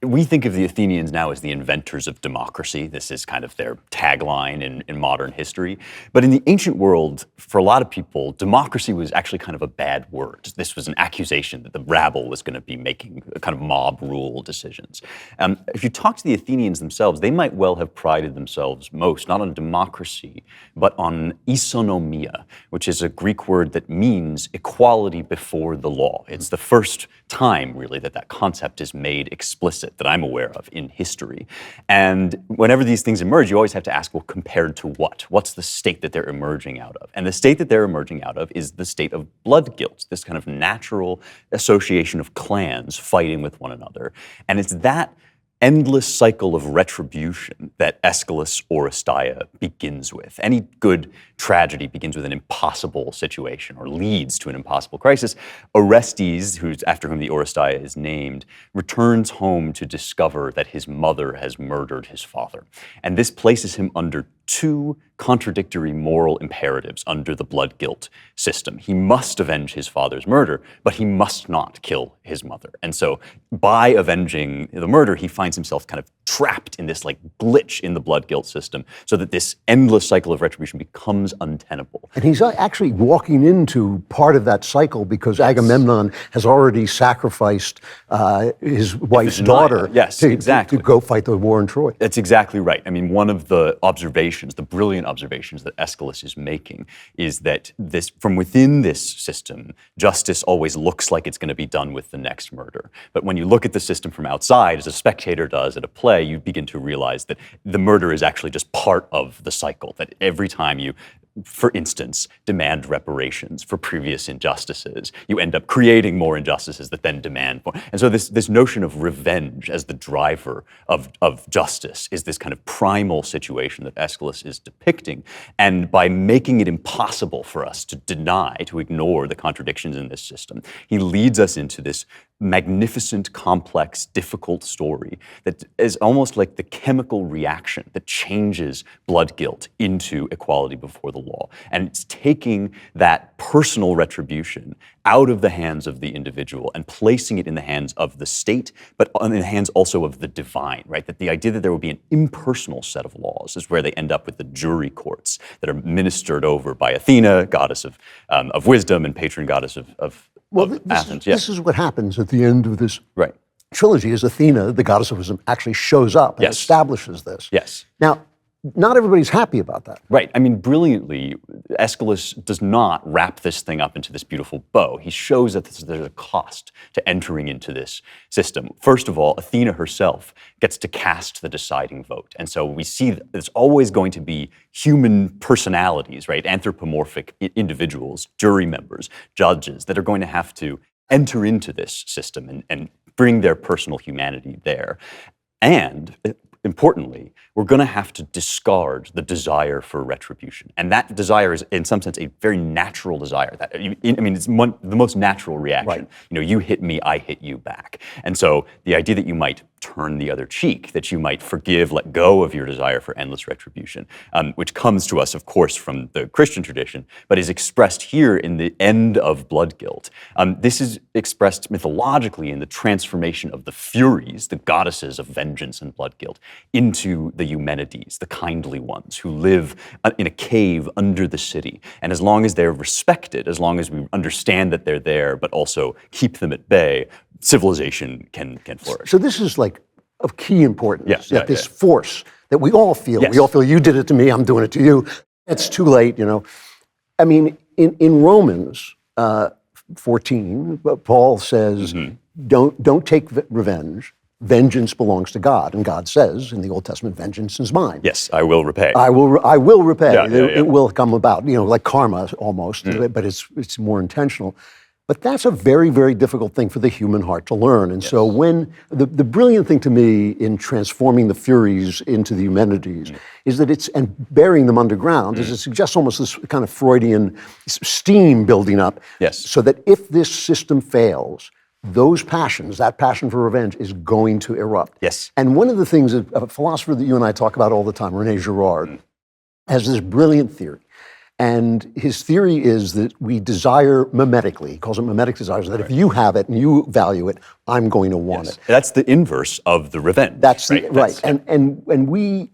we think of the Athenians now as the inventors of democracy. This is kind of their tagline in modern history. But in the ancient world, for a lot of people, democracy was actually kind of a bad word. This was an accusation that the rabble was going to be making kind of mob rule decisions. If you talk to the Athenians themselves, they might well have prided themselves most, not on democracy, but on isonomia, which is a Greek word that means equality before the law. It's the first time, really, that concept is made explicit that I'm aware of in history. And whenever these things emerge, you always have to ask, well, compared to what? What's the state that they're emerging out of? And the state that they're emerging out of is the state of blood guilt, this kind of natural association of clans fighting with one another. And it's that endless cycle of retribution that Aeschylus' Orestes begins with. Any good tragedy begins with an impossible situation or leads to an impossible crisis. Orestes, after whom the Orestes is named, returns home to discover that his mother has murdered his father. And this places him under two contradictory moral imperatives under the blood guilt system. He must avenge his father's murder, but he must not kill his mother. And so by avenging the murder, he finds himself kind of trapped in this like glitch in the blood guilt system so that this endless cycle of retribution becomes untenable. And he's actually walking into part of that cycle because Agamemnon has already sacrificed his wife's daughter to go fight the war in Troy. That's exactly right. I mean, one of the observations, the brilliant observations that Aeschylus is making is that from within this system, justice always looks like it's going to be done with the next murder. But when you look at the system from outside, as a spectator does at a play, you begin to realize that the murder is actually just part of the cycle, that every time you, for instance, demand reparations for previous injustices, you end up creating more injustices that then demand more. And so this notion of revenge as the driver of justice is this kind of primal situation that Aeschylus is depicting. And by making it impossible for us to deny, to ignore the contradictions in this system, he leads us into this magnificent, complex, difficult story that is almost like the chemical reaction that changes blood guilt into equality before the law. And it's taking that personal retribution out of the hands of the individual and placing it in the hands of the state, but in the hands also of the divine, right? That the idea that there will be an impersonal set of laws is where they end up with the jury courts that are ministered over by Athena, goddess of wisdom and patron goddess of Athens. This is what happens at the end of this trilogy is Athena, the goddess of wisdom, actually shows up and establishes this. Yes. Now, not everybody's happy about that. Right. I mean, brilliantly, Aeschylus does not wrap this thing up into this beautiful bow. He shows that there's a cost to entering into this system. First of all, Athena herself gets to cast the deciding vote. And so we see that there's always going to be human personalities, right? Anthropomorphic individuals, jury members, judges that are going to have to enter into this system and bring their personal humanity there. And importantly, we're going to have to discard the desire for retribution. And that desire is, in some sense, a very natural desire. It's the most natural reaction. Right. You hit me, I hit you back. And so the idea that you might turn the other cheek, that you might forgive, let go of your desire for endless retribution, which comes to us, of course, from the Christian tradition, but is expressed here in the end of blood guilt. This is expressed mythologically in the transformation of the Furies, the goddesses of vengeance and blood guilt, into the Eumenides, the kindly ones who live in a cave under the city. And as long as they're respected, as long as we understand that they're there, but also keep them at bay, civilization can flourish. So this is like of key importance, this force that we all feel. We all feel, you did it to me, I'm doing it to you. It's too late, I mean, in Romans 14, Paul says, don't take revenge. Vengeance belongs to God, and God says in the Old Testament, "Vengeance is mine." Yes, I will repay. I will repay. It will come about, like karma almost, but it's more intentional. But that's a very, very difficult thing for the human heart to learn. And so when the brilliant thing to me in transforming the Furies into the Eumenides is that and burying them underground is it suggests almost this kind of Freudian steam building up. Yes. So that if this system fails, those passions, that passion for revenge, is going to erupt. Yes. And one of the things that a philosopher that you and I talk about all the time, René Girard, has this brilliant theory. And his theory is that we desire mimetically. He calls it mimetic desires, that if you have it and you value it, I'm going to want it. That's the inverse of the revenge. That's right. And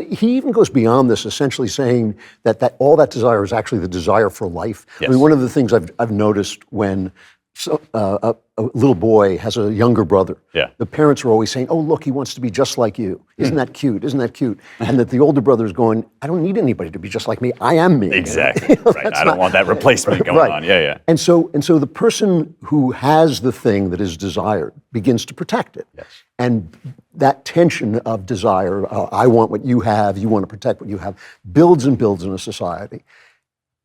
he even goes beyond this, essentially saying that all that desire is actually the desire for life. I mean, one of the things I've noticed when a little boy has a younger brother, the parents are always saying, "Oh, look, he wants to be just like you. Isn't that cute? Isn't that cute?" And that the older brother is going, "I don't need anybody to be just like me. I am me." Exactly. Right. I don't want that replacement going on. Yeah. And so the person who has the thing that is desired begins to protect it. Yes. And that tension of desire, I want what you have, you want to protect what you have, builds and builds in a society.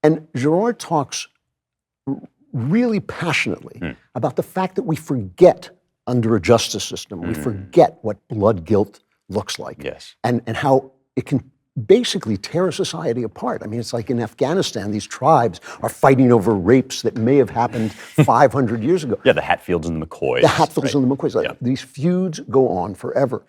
And Girard talks really passionately about the fact that we forget under a justice system, we forget what blood guilt looks like. Yes. And how it can basically tear a society apart. I mean, it's like in Afghanistan, these tribes are fighting over rapes that may have happened 500 years ago. Yeah, the Hatfields and the McCoys. The Hatfields and the McCoys. These feuds go on forever.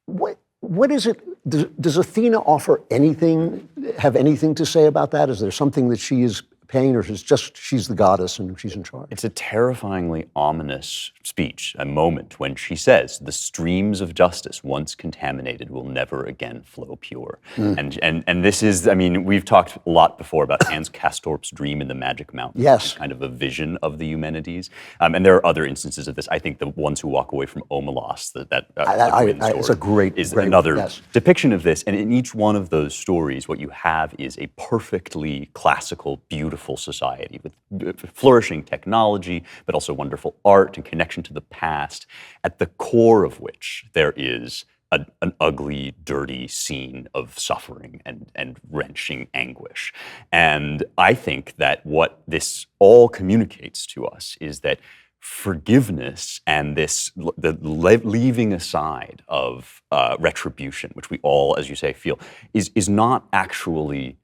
What is it? Does Athena offer anything, have anything to say about that? Is there something that she is pain, or is it just she's the goddess and she's in charge? It's a terrifyingly ominous speech, a moment when she says, "The streams of justice, once contaminated, will never again flow pure." And this is, I mean, we've talked a lot before about Hans Castorp's dream in the Magic Mountain. Yes. Kind of a vision of the Eumenides. And there are other instances of this. I think the ones who walk away from Omelas, it's a great another depiction of this. And in each one of those stories, what you have is a perfectly classical, beautiful society with flourishing technology, but also wonderful art and connection to the past, at the core of which there is an ugly, dirty scene of suffering and wrenching anguish. And I think that what this all communicates to us is that forgiveness and the leaving aside of retribution, which we all, as you say, feel, is not actually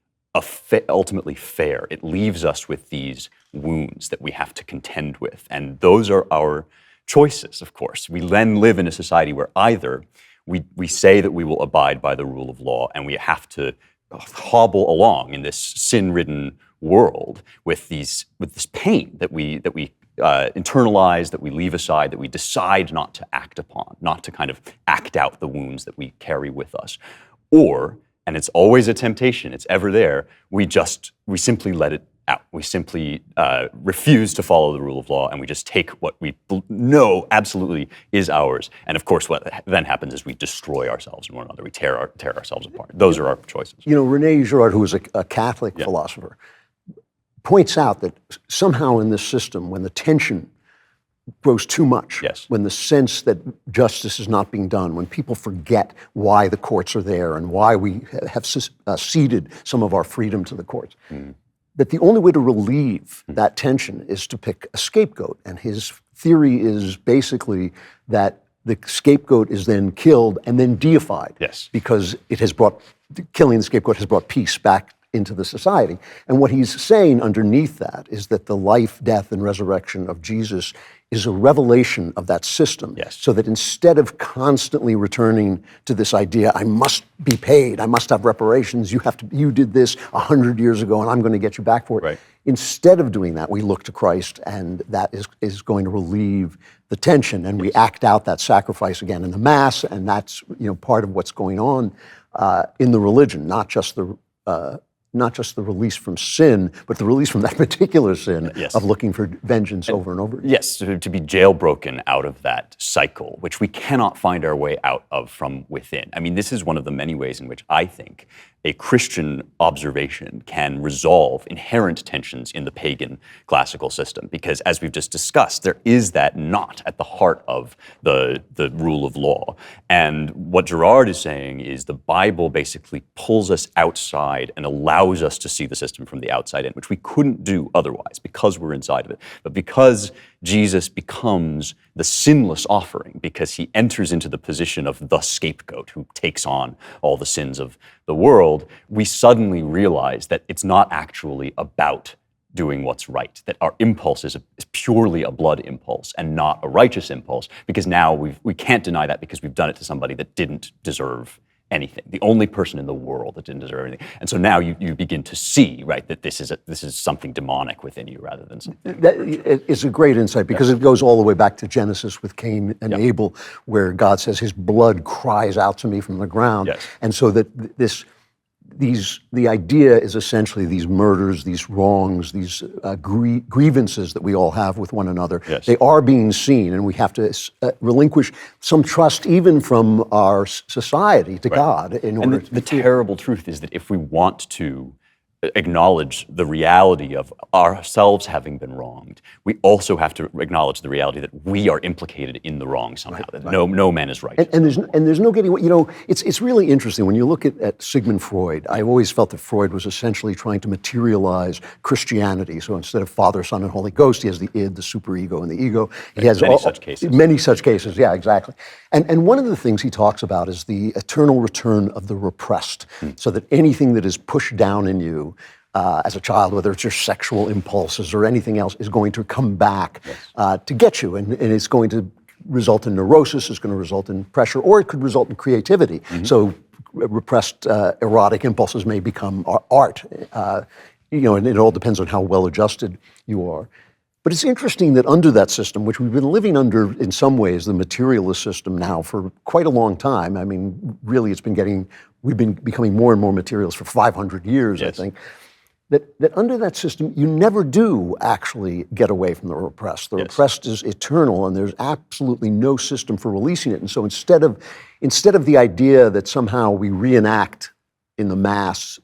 ultimately fair. It leaves us with these wounds that we have to contend with. And those are our choices, of course. We then live in a society where either we say that we will abide by the rule of law and we have to hobble along in this sin-ridden world with this pain that we internalize, that we leave aside, that we decide not to act upon, not to kind of act out the wounds that we carry with us. Or, and it's always a temptation, it's ever there, we simply let it out. We simply refuse to follow the rule of law, and we just take what we know absolutely is ours. And of course, what then happens is we destroy ourselves and one another. We tear ourselves apart. Those are our choices. You know, René Girard, who is a Catholic philosopher, points out that somehow in this system, when the tension grows too much, when the sense that justice is not being done, when people forget why the courts are there and why we have ceded some of our freedom to the courts, that the only way to relieve that tension is to pick a scapegoat. And his theory is basically that the scapegoat is then killed and then deified. Yes. Because killing the scapegoat has brought peace back into the society. And what he's saying underneath that is that the life, death, and resurrection of Jesus is a revelation of that system. So that instead of constantly returning to this idea, I must be paid, I must have reparations, you did this 100 years ago and I'm going to get you back for it. Instead of doing that, we look to Christ, and that is going to relieve the tension, and we act out that sacrifice again in the Mass, and that's part of what's going on in the religion, not just the release from sin, but the release from that particular sin of looking for vengeance over and over again. Yes, to be jailbroken out of that cycle, which we cannot find our way out of from within. I mean, this is one of the many ways in which I think a Christian observation can resolve inherent tensions in the pagan classical system. Because as we've just discussed, there is that knot at the heart of the rule of law. And what Girard is saying is the Bible basically pulls us outside and allows us to see the system from the outside in, which we couldn't do otherwise because we're inside of it. But because Jesus becomes the sinless offering, because he enters into the position of the scapegoat who takes on all the sins of the world, we suddenly realize that it's not actually about doing what's right, that our impulse is purely a blood impulse and not a righteous impulse, because now we can't deny that because we've done it to somebody that didn't deserve anything, the only person in the world that didn't deserve anything. And so now you begin to see, right, that this is something demonic within you rather than something. That is a great insight because it goes all the way back to Genesis with Cain and Abel, where God says his blood cries out to me from the ground. Yes. And so that the idea is essentially these murders, these wrongs, these grievances that we all have with one another. Yes. They are being seen, and we have to relinquish some trust even from our society to God in order to. The terrible truth is that if we want to acknowledge the reality of ourselves having been wronged, we also have to acknowledge the reality that we are implicated in the wrong somehow, that no man is right. And there's no getting, it's really interesting when you look at Sigmund Freud. I always felt that Freud was essentially trying to materialize Christianity. So instead of Father, Son, and Holy Ghost, he has the id, the superego, and the ego. He has many such cases, yeah, exactly. And one of the things he talks about is the eternal return of the repressed, so that anything that is pushed down in you as a child, whether it's your sexual impulses or anything else, is going to come back to get you. And it's going to result in neurosis, it's going to result in pressure, or it could result in creativity. So repressed erotic impulses may become art. And it all depends on how well adjusted you are. But it's interesting that under that system, which we've been living under in some ways, the materialist system now for quite a long time. I mean, really, we've been becoming more and more materialist for 500 years, I think. That under that system, you never do actually get away from the repressed. The repressed is eternal, and there's absolutely no system for releasing it. And so instead of the idea that somehow we reenact in the Mass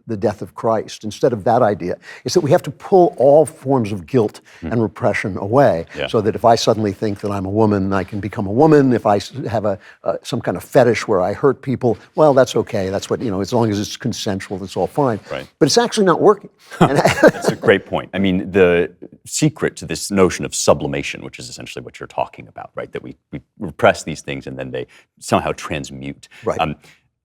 the death of Christ, instead of that idea, is that we have to pull all forms of guilt and repression away, so that if I suddenly think that I'm a woman, I can become a woman. If I have some kind of fetish where I hurt people, well, that's okay. That's what, as long as it's consensual, that's all fine. Right. But it's actually not working. That's a great point. I mean, the secret to this notion of sublimation, which is essentially what you're talking about, right? That we repress these things and then they somehow transmute. Right.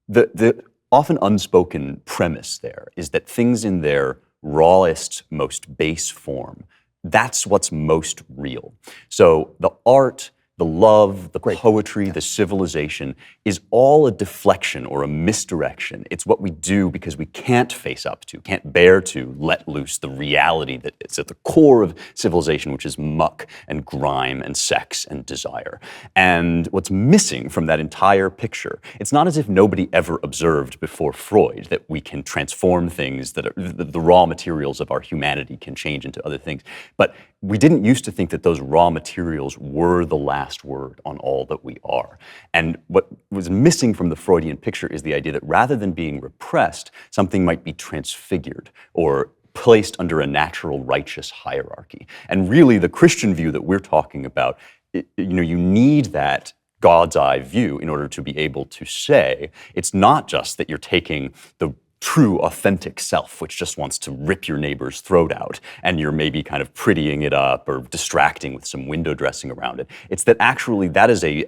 The often unspoken premise there is that things in their rawest, most base form, that's what's most real. So the art, the love, the poetry, the civilization is all a deflection or a misdirection. It's what we do because we can't face up to, can't bear to let loose the reality that is at the core of civilization, which is muck and grime and sex and desire. And what's missing from that entire picture, it's not as if nobody ever observed before Freud that we can transform things, that the raw materials of our humanity can change into other things. But we didn't used to think that those raw materials were the last word on all that we are. And what was missing from the Freudian picture is the idea that rather than being repressed, something might be transfigured or placed under a natural righteous hierarchy. And really the Christian view that we're talking about, you need that God's eye view in order to be able to say, it's not just that you're taking the true, authentic self, which just wants to rip your neighbor's throat out, and you're maybe kind of prettying it up or distracting with some window dressing around it. It's that actually that is a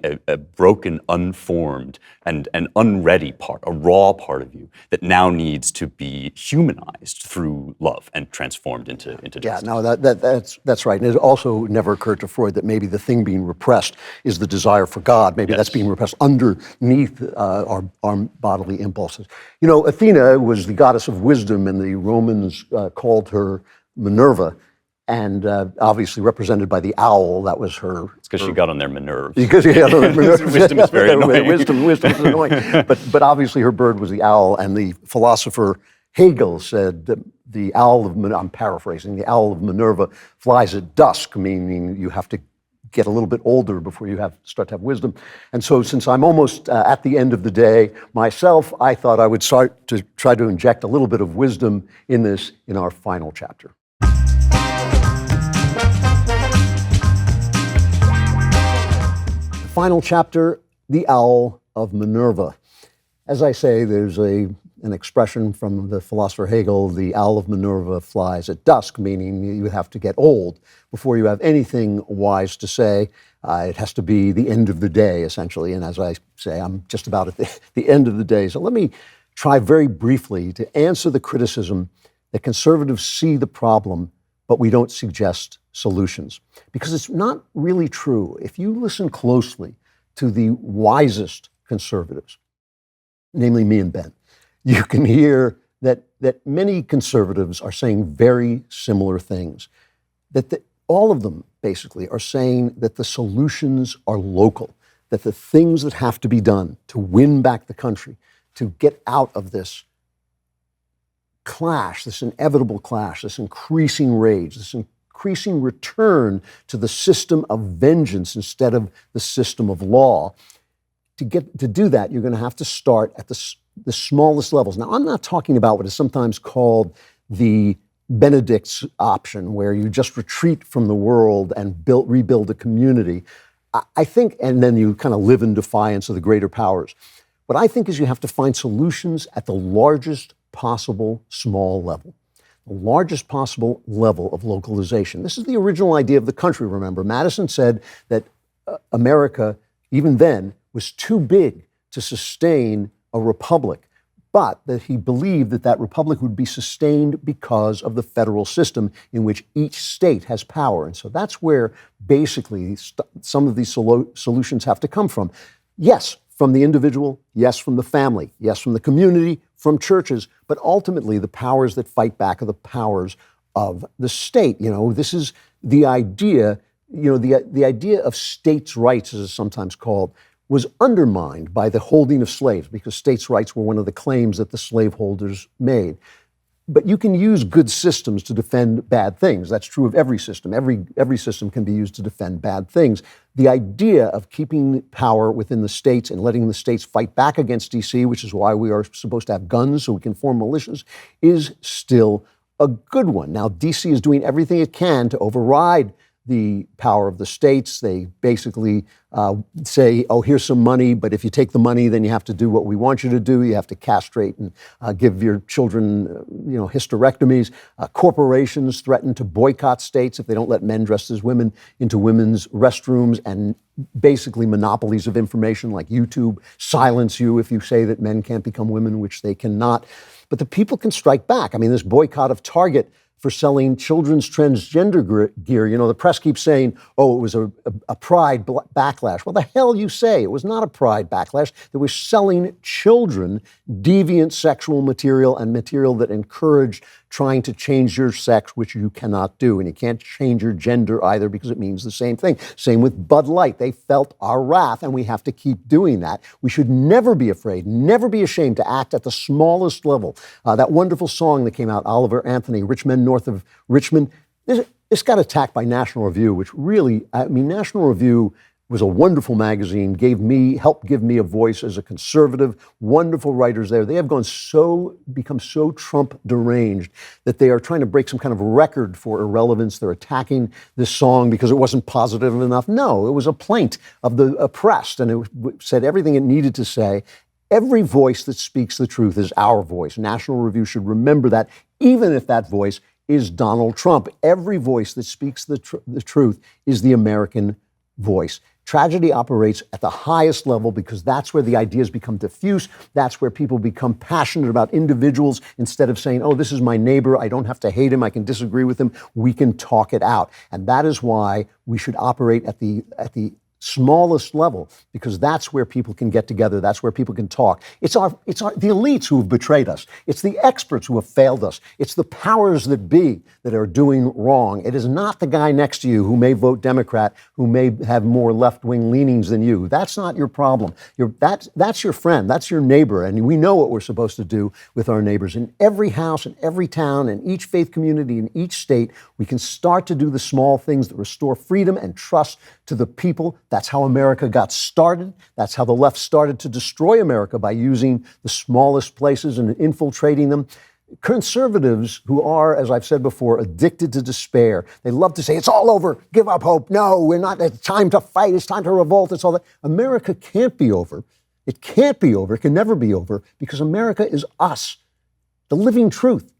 broken, unformed, and an unready part, a raw part of you that now needs to be humanized through love and transformed into justice. Yeah, no, that's right. And it also never occurred to Freud that maybe the thing being repressed is the desire for God. Maybe that's being repressed underneath our bodily impulses. Athena was the goddess of wisdom, and the Romans called her Minerva, and obviously represented by the owl. That was her. It's because she got on their Minerva. Because she got on their Minerva. Wisdom is very annoying. Wisdom is annoying. But obviously her bird was the owl, and the philosopher Hegel said that the owl of I'm paraphrasing, the owl of Minerva flies at dusk, meaning you have to get a little bit older before you start to have wisdom. And so since I'm almost at the end of the day myself, I thought I would start to try to inject a little bit of wisdom in our final chapter. The final chapter, the Owl of Minerva. As I say, there's an expression from the philosopher Hegel, the owl of Minerva flies at dusk, meaning you have to get old before you have anything wise to say. It has to be the end of the day, essentially. And as I say, I'm just about at the end of the day. So let me try very briefly to answer the criticism that conservatives see the problem, but we don't suggest solutions. Because it's not really true. If you listen closely to the wisest conservatives, namely me and Ben, you can hear that many conservatives are saying very similar things. All of them basically are saying that the solutions are local, that the things that have to be done to win back the country, to get out of this clash, this inevitable clash, this increasing rage, this increasing return to the system of vengeance instead of the system of law. To do that, you're going to have to start at the smallest levels. Now, I'm not talking about what is sometimes called the Benedict's option, where you just retreat from the world and rebuild a community. I think, and then you kind of live in defiance of the greater powers. What I think is you have to find solutions at the largest possible small level, the largest possible level of localization. This is the original idea of the country, remember. Madison said that America, even then, was too big to sustain a republic, but that he believed that republic would be sustained because of the federal system in which each state has power. And so that's where basically some of these solutions have to come from. Yes, from the individual, yes, from the family, yes, from the community, from churches, but ultimately the powers that fight back are the powers of the state. This is the idea, the idea of states' rights, as it's sometimes called, was undermined by the holding of slaves, because states' rights were one of the claims that the slaveholders made. But you can use good systems to defend bad things. That's true of every system. Every system can be used to defend bad things. The idea of keeping power within the states and letting the states fight back against D.C., which is why we are supposed to have guns so we can form militias, is still a good one. Now, D.C. is doing everything it can to override the power of the states. They basically say, oh, here's some money, but if you take the money, then you have to do what we want you to do. You have to castrate and give your children, hysterectomies. Corporations threaten to boycott states if they don't let men dressed as women into women's restrooms, and basically monopolies of information like YouTube silence you if you say that men can't become women, which they cannot. But the people can strike back. I mean, this boycott of Target for selling children's transgender gear. The press keeps saying, oh, it was a pride backlash. Well, the hell you say? It was not a pride backlash. They were selling children deviant sexual material and material that encouraged trying to change your sex, which you cannot do. And you can't change your gender either because it means the same thing. Same with Bud Light. They felt our wrath, and we have to keep doing that. We should never be afraid, never be ashamed to act at the smallest level. That wonderful song that came out, Oliver Anthony, Rich Men North of Richmond, this got attacked by National Review, which really, National Review was a wonderful magazine, helped give me a voice as a conservative, wonderful writers there. They have become so Trump deranged that they are trying to break some kind of record for irrelevance. They're attacking this song because it wasn't positive enough. No, it was a plaint of the oppressed, and it said everything it needed to say. Every voice that speaks the truth is our voice. National Review should remember that, even if that voice is Donald Trump. Every voice that speaks the truth is the American voice. Tragedy operates at the highest level because that's where the ideas become diffuse. That's where people become passionate about individuals instead of saying, oh, this is my neighbor. I don't have to hate him. I can disagree with him. We can talk it out. And that is why we should operate at the smallest level, because that's where people can get together. That's where people can talk. It's the elites who have betrayed us. It's the experts who have failed us. It's the powers that be that are doing wrong. It is not the guy next to you who may vote Democrat, who may have more left-wing leanings than you. That's not your problem. That's your friend. That's your neighbor. And we know what we're supposed to do with our neighbors. In every house, in every town, in each faith community, in each state, we can start to do the small things that restore freedom and trust to the people. That's how America got started. That's how the left started to destroy America, by using the smallest places and infiltrating them. Conservatives, who are, as I've said before, addicted to despair, they love to say, it's all over, give up hope. No, we're not. It's time to fight. It's time to revolt. It's all that. America can't be over. It can't be over. It can never be over, because America is us. The living truth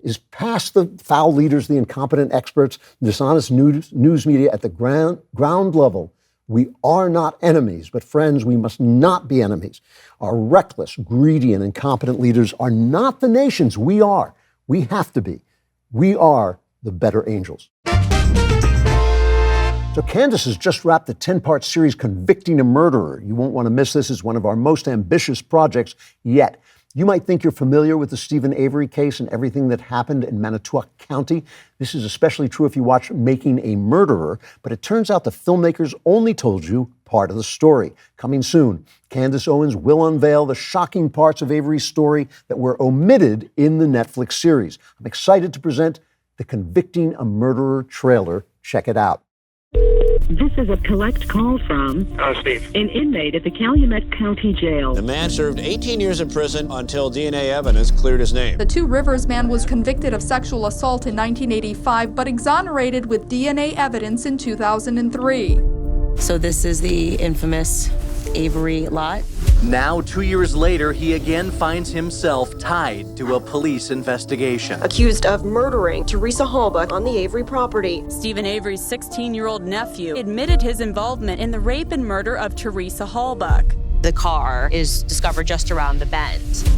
is past the foul leaders, the incompetent experts, dishonest news media at the ground level. We are not enemies, but friends, we must not be enemies. Our reckless, greedy, and incompetent leaders are not the nations. We are. We have to be. We are the better angels. So Candace has just wrapped the 10-part series Convicting a Murderer. You won't want to miss this. It's one of our most ambitious projects yet. You might think you're familiar with the Stephen Avery case and everything that happened in Manitowoc County. This is especially true if you watch Making a Murderer, but it turns out the filmmakers only told you part of the story. Coming soon, Candace Owens will unveil the shocking parts of Avery's story that were omitted in the Netflix series. I'm excited to present the Convicting a Murderer trailer. Check it out. This is a collect call from Steve. An inmate at the Calumet County Jail. The man served 18 years in prison until DNA evidence cleared his name. The Two Rivers man was convicted of sexual assault in 1985, but exonerated with DNA evidence in 2003. So this is the infamous Avery lot. Now, 2 years later, he again finds himself tied to a police investigation. Accused of murdering Teresa Halbach on the Avery property. Stephen Avery's 16-year-old nephew admitted his involvement in the rape and murder of Teresa Halbach. The car is discovered just around the bend.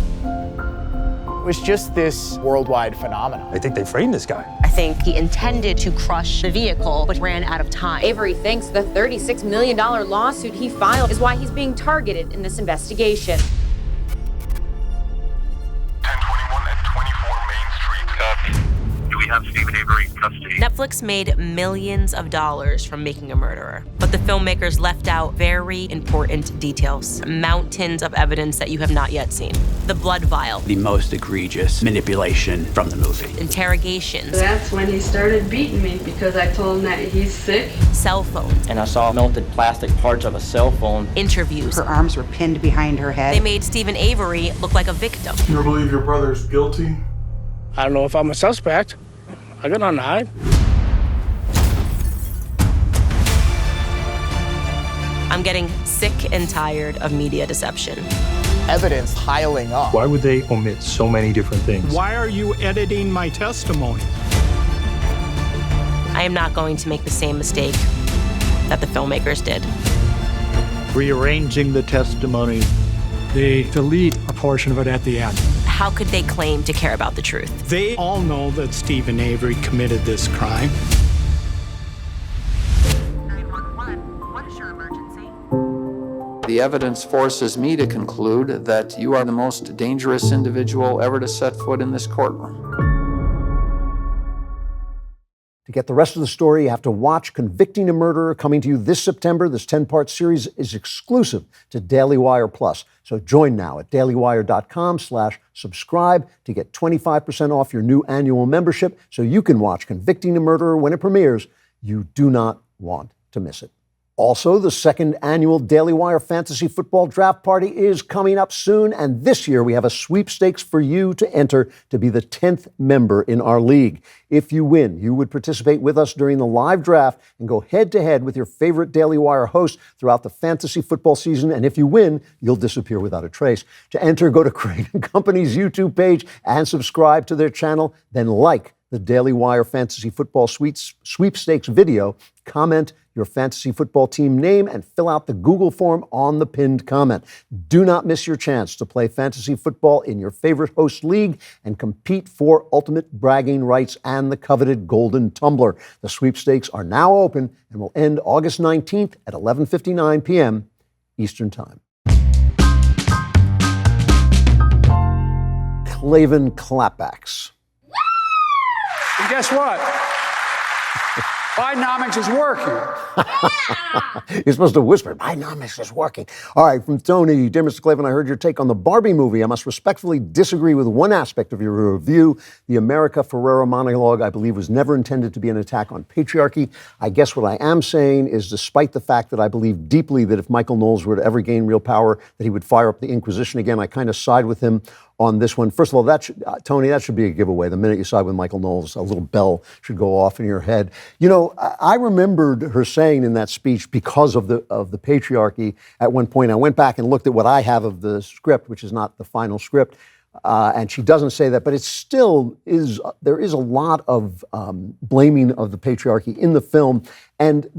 It was just this worldwide phenomenon. I think they framed this guy. I think he intended to crush the vehicle, but ran out of time. Avery thinks the $36 million lawsuit he filed is why he's being targeted in this investigation. 1021 and 24 Main Street. Copy. Do we have Stephen Avery in custody? Netflix made millions of dollars from Making a Murderer, but the filmmakers left out very important details, mountains of evidence that you have not yet seen. The blood vial, The most egregious manipulation from the movie. interrogations, That's when he started beating me because I told him that he's sick. cell phones, And I saw melted plastic parts of a cell phone. interviews. Her arms were pinned behind her head. They made Stephen Avery look like a victim. You don't believe your brother's guilty? I don't know if I'm a suspect. I got nothing to hide. I'm getting sick and tired of media deception. Evidence piling up. Why would they omit so many different things? Why are you editing my testimony? I am not going to make the same mistake that the filmmakers did. Rearranging the testimony. They delete a portion of it at the end. How could they claim to care about the truth? They all know that Stephen Avery committed this crime. 911, what is your emergency? The evidence forces me to conclude that you are the most dangerous individual ever to set foot in this courtroom. To get the rest of the story, you have to watch Convicting a Murderer, coming to you this September. This 10-part series is exclusive to DailyWire Plus. So join now at dailywire.com/subscribe to get 25% off your new annual membership so you can watch Convicting a Murderer when it premieres. You do not want to miss it. Also, the second annual Daily Wire Fantasy Football Draft Party is coming up soon, and this year we have a sweepstakes for you to enter to be the 10th member in our league. If you win, you would participate with us during the live draft and go head-to-head with your favorite Daily Wire host throughout the fantasy football season, and if you win, you'll disappear without a trace. To enter, go to Craig & Company's YouTube page and subscribe to their channel, then like the Daily Wire Fantasy Football Sweepstakes video, comment your fantasy football team name, and fill out the Google form on the pinned comment. Do not miss your chance to play fantasy football in your favorite host league and compete for ultimate bragging rights and the coveted golden tumbler. The sweepstakes are now open and will end August 19th at 11:59 p.m. Eastern Time. Klavan Klapbacks. And guess what? Bidenomics is working. You're supposed to whisper, Bidenomics is working. All right, from Tony, dear Mr. Klavan, I heard your take on the Barbie movie. I must respectfully disagree with one aspect of your review. The America Ferrera monologue, I believe, was never intended to be an attack on patriarchy. I guess what I am saying is, despite the fact that I believe deeply that if Michael Knowles were to ever gain real power, that he would fire up the Inquisition again, I kind of side with him on this one. First of all, Tony, that should be a giveaway. The minute you side with Michael Knowles, a little bell should go off in your head. You know, I remembered her saying in that speech, because of the patriarchy, at one point, I went back and looked at what I have of the script, which is not the final script, and she doesn't say that, but it still is, there is a lot of blaming of the patriarchy in the film. And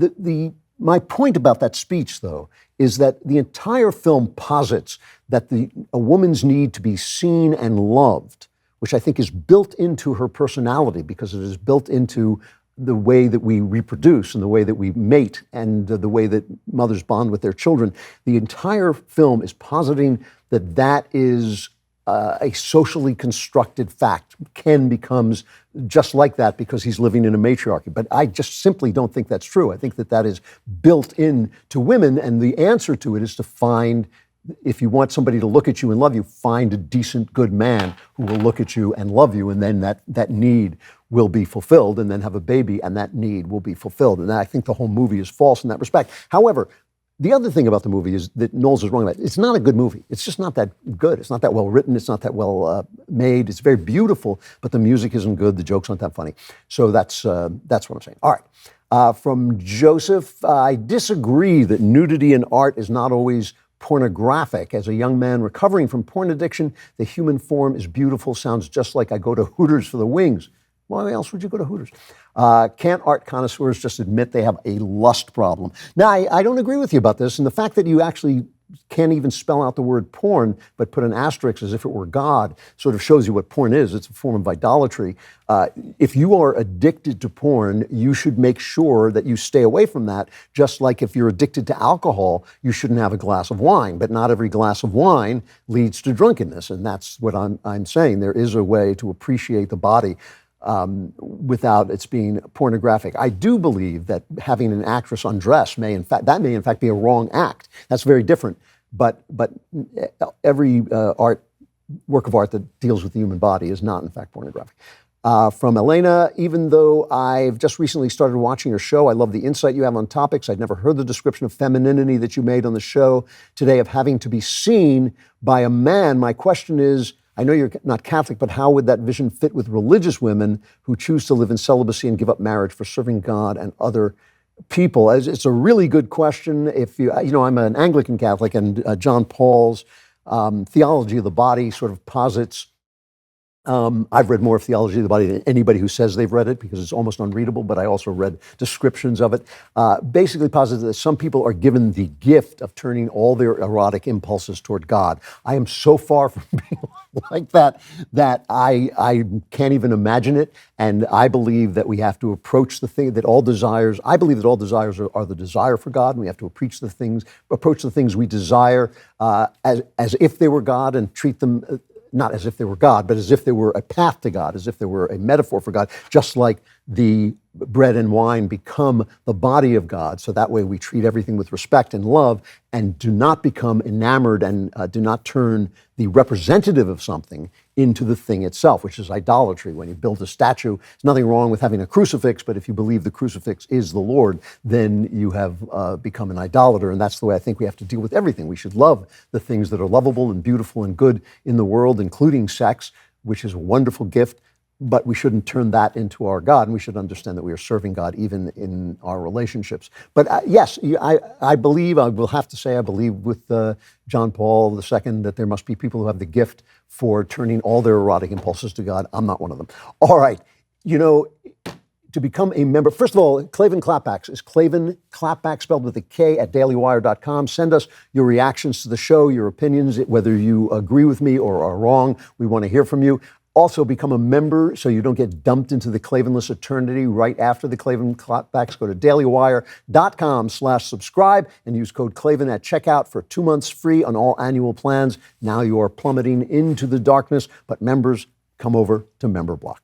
my point about that speech, though, is that the entire film posits that a woman's need to be seen and loved, which I think is built into her personality because it is built into the way that we reproduce and the way that we mate and the way that mothers bond with their children. The entire film is positing that that is a socially constructed fact. Ken becomes just like that because he's living in a matriarchy. But I just simply don't think that's true. I think that that is built in to women, and the answer to it is to find, if you want somebody to look at you and love you, find a decent, good man who will look at you and love you, and then that need will be fulfilled, and then have a baby, and that need will be fulfilled. And I think the whole movie is false in that respect. However, the other thing about the movie is that Knowles is wrong about it. It's not a good movie. It's just not that good. It's not that well written. It's not that well made. It's very beautiful, but the music isn't good. The jokes aren't that funny. So that's what I'm saying. All right. From Joseph, I disagree that nudity in art is not always pornographic. As a young man recovering from porn addiction, the human form is beautiful. Sounds just like I go to Hooters for the wings. Why else would you go to Hooters? Can't art connoisseurs just admit they have a lust problem? Now, I don't agree with you about this, and the fact that you actually can't even spell out the word porn, but put an asterisk as if it were God, sort of shows you what porn is. It's a form of idolatry. If you are addicted to porn, you should make sure that you stay away from that, just like if you're addicted to alcohol, you shouldn't have a glass of wine. But not every glass of wine leads to drunkenness, and that's what I'm saying. There is a way to appreciate the body without its being pornographic. I do believe that having an actress undress may in fact be a wrong act. That's very different. But every work of art that deals with the human body is not in fact pornographic. From Elena, even though I've just recently started watching your show, I love the insight you have on topics. I'd never heard the description of femininity that you made on the show today, of having to be seen by a man. My question is, I know you're not Catholic, but how would that vision fit with religious women who choose to live in celibacy and give up marriage for serving God and other people? It's a really good question. I'm an Anglican Catholic, and John Paul's theology of the body sort of posits. I've read more of Theology of the Body than anybody who says they've read it, because it's almost unreadable, but I also read descriptions of it. Basically posits that some people are given the gift of turning all their erotic impulses toward God. I am so far from being like that I can't even imagine it, and I believe that we have to approach the thing that all desires, I believe that all desires are the desire for God, and we have to approach the things we desire as if they were God, and treat them not as if they were God, but as if they were a path to God, as if they were a metaphor for God, just like the bread and wine become the body of God. So that way we treat everything with respect and love, and do not become enamored, and do not turn the representative of something into the thing itself, which is idolatry. When you build a statue, there's nothing wrong with having a crucifix, but if you believe the crucifix is the Lord, then you have become an idolater, and that's the way I think we have to deal with everything. We should love the things that are lovable and beautiful and good in the world, including sex, which is a wonderful gift, but we shouldn't turn that into our God, and we should understand that we are serving God even in our relationships. But yes, I believe, I will have to say, I believe with John Paul II that there must be people who have the gift for turning all their erotic impulses to God. I'm not one of them. All right, to become a member, first of all, Klavan Klapbacks is Klavan Klapbacks, spelled with a K, at DailyWire.com. Send us your reactions to the show, your opinions, whether you agree with me or are wrong. We want to hear from you. Also, become a member so you don't get dumped into the Klavanless eternity right after the Klavan Klapbacks. Go to dailywire.com/subscribe and use code Klavan at checkout for 2 months free on all annual plans. Now you are plummeting into the darkness, but members, come over to Member Block.